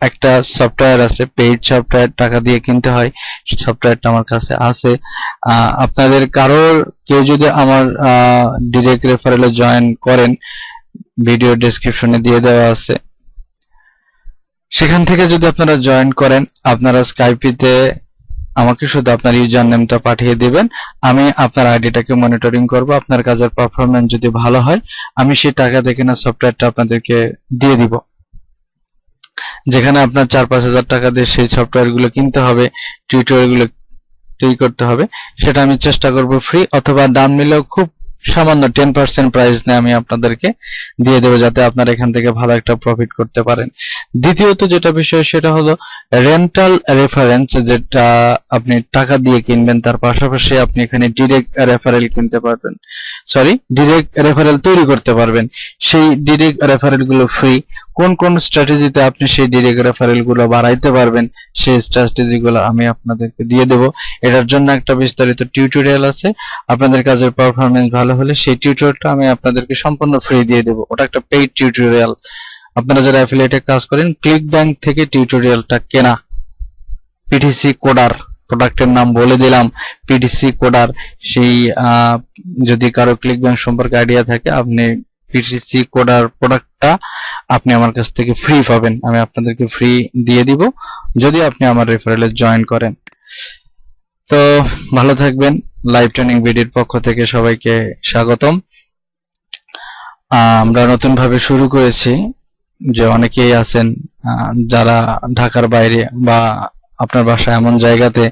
একটা সফটওয়্যার আছে, পেইড সফটওয়্যার, টাকা দিয়ে কিনতে হয়। সফটওয়্যারটা আমার কাছে আছে। আপনাদের কেউ যদি আমার ডিরেক্ট রেফারেলে জয়েন করেন, ভিডিও ডেসক্রিপশনে দিয়ে দেওয়া আছে, সেখান থেকে যদি আপনারা জয়েন করেন, আপনারা স্কাইপিতে আমাকে শুধু আপনার ইউজার নেমটা পাঠিয়ে দিবেন। আমি আপনার আইডিটাকে মনিটরিং করব। আপনার কাজের পারফরম্যান্স যদি ভালো হয়, আমি সেই টাকা দেখে না সফটওয়্যারটা আপনাদেরকে দিয়ে দিব। যেখানে আপনার 4-5 হাজার টাকা দিয়ে সেই সফটওয়্যারগুলো কিনতে হবে, টিউটোরিয়ালগুলো তৈরি করতে হবে, সেটা আমি চেষ্টা করব ফ্রি, অথবা দাম নিলেও খুব সামান্য 10% প্রাইস নিয়ে আমি আপনাদেরকে দিয়ে দেবো, যাতে আপনারা এখান থেকে ভালো একটা প্রফিট করতে পারেন। দ্বিতীয়ত যেটা বিষয়, সেটা হলো রেন্টাল রেফারেন্স, যেটা আপনি টাকা দিয়ে কিনবেন, তার পাশাপাশি আপনি এখানে ডিরেক্ট রেফারেল কিনতে পারবেন, ডিরেক্ট রেফারেল তৈরি করতে পারবেন। সেই ডিরেক্ট রেফারেল গুলো ফ্রি। কোন কোন স্ট্র্যাটেজিতে আপনি সেই ডিরেক্ট রেফারেল গুলো বাড়াইতে পারবেন, সেই স্ট্র্যাটেজি গুলো আমি আপনাদেরকে দিয়ে দেব। এটার জন্য একটা বিস্তারিত টিউটোরিয়াল আছে। আপনাদের কাজের পারফরম্যান্স ভালো হলে সেই টিউটোরিয়ালটা আমি আপনাদেরকে সম্পূর্ণ ফ্রি দিয়ে দেব। ওটা একটা পেইড টিউটোরিয়াল। আপনারা যারা অ্যাফিলিয়েটে কাজ করেন, ক্লিক ব্যাংক থেকে টিউটোরিয়ালটা কেনা, পিটিসি কোডার প্রোডাক্টের নাম বলে দিলাম, পিটিসি কোডার। সেই যদি কারো ক্লিকব্যাংক সম্পর্কে আইডিয়া থাকে, আপনি পিটিসি কোডার প্রোডাক্টটা আপনি আমার কাছ থেকে ফ্রি পাবেন। আমি আপনাদেরকে ফ্রি দিয়ে দিব যদি আপনি আমার রেফারেলে জয়েন করেন। তো ভালো থাকবেন। লাইভ ট্রেনিং ভিডিওর পক্ষ থেকে সবাইকে স্বাগতম। আমরা নতুন ভাবে শুরু করেছি, যে অনেকেই আছেন যারা ঢাকার বাইরে বা আপনার বাসা এমন জায়গাতে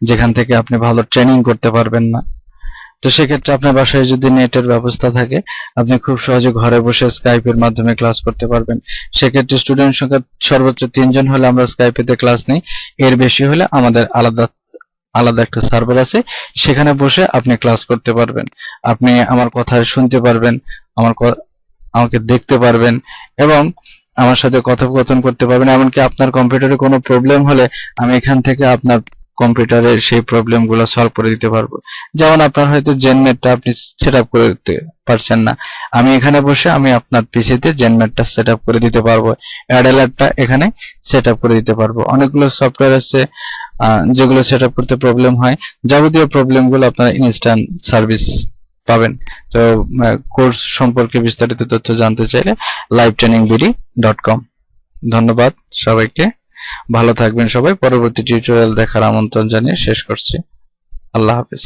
যেখান থেকে আপনি ভালো ট্রেনিং করতে পারবেন না। তো সেক্ষেত্রে আপনার বাসায় যদি নেটের ব্যবস্থা থাকে, আপনি খুব সহজে ঘরে বসে স্কাইপের মাধ্যমে ক্লাস করতে পারবেন। সেক্ষেত্রে স্টুডেন্ট সংখ্যা সর্বোচ্চ 3 জন হলে আমরা স্কাইপেতে ক্লাস নিই। এর বেশি হলে আমাদের আলাদা একটা সার্ভার আছে, সেখানে বসে আপনি ক্লাস করতে পারবেন। আপনি আমার কথা শুনতে পারবেন, আমাকে দেখতে পারবেন এবং আমার সাথে কথোপকথন করতে পারবেন। এমনকি আপনার কম্পিউটারে কোনো প্রবলেম হলে আমি এখান থেকে আপনার কম্পিউটারের সেই প্রবলেমগুলো সলভ করে দিতে পারবো। যেমন আপনার হয়তো জেনমেটটা আপনি সেট আপ করে দিতে পারছেন না, আমি এখানে বসে আমি আপনার পিসিতে জেনমেটটা সেট আপ করে দিতে পারবো, অ্যাড অ্যালার্টটা এখানে সেট আপ করে দিতে পারবো। অনেকগুলো সফটওয়্যার আছে যেগুলো সেট আপ করতে প্রবলেম হয়। যাবতীয় প্রবলেমগুলো আপনারা ইনস্ট্যান্ট সার্ভিস পাবেন। তো কোর্স সম্পর্কে বিস্তারিত তথ্য জানতে চাইলে livetrainingvd.com। ধন্যবাদ সবাইকে, ভালো থাকবেন সবাই। পরবর্তী টিউটোরিয়াল দেখার আমন্ত্রণ জানিয়ে শেষ করছি। আল্লাহ হাফেজ।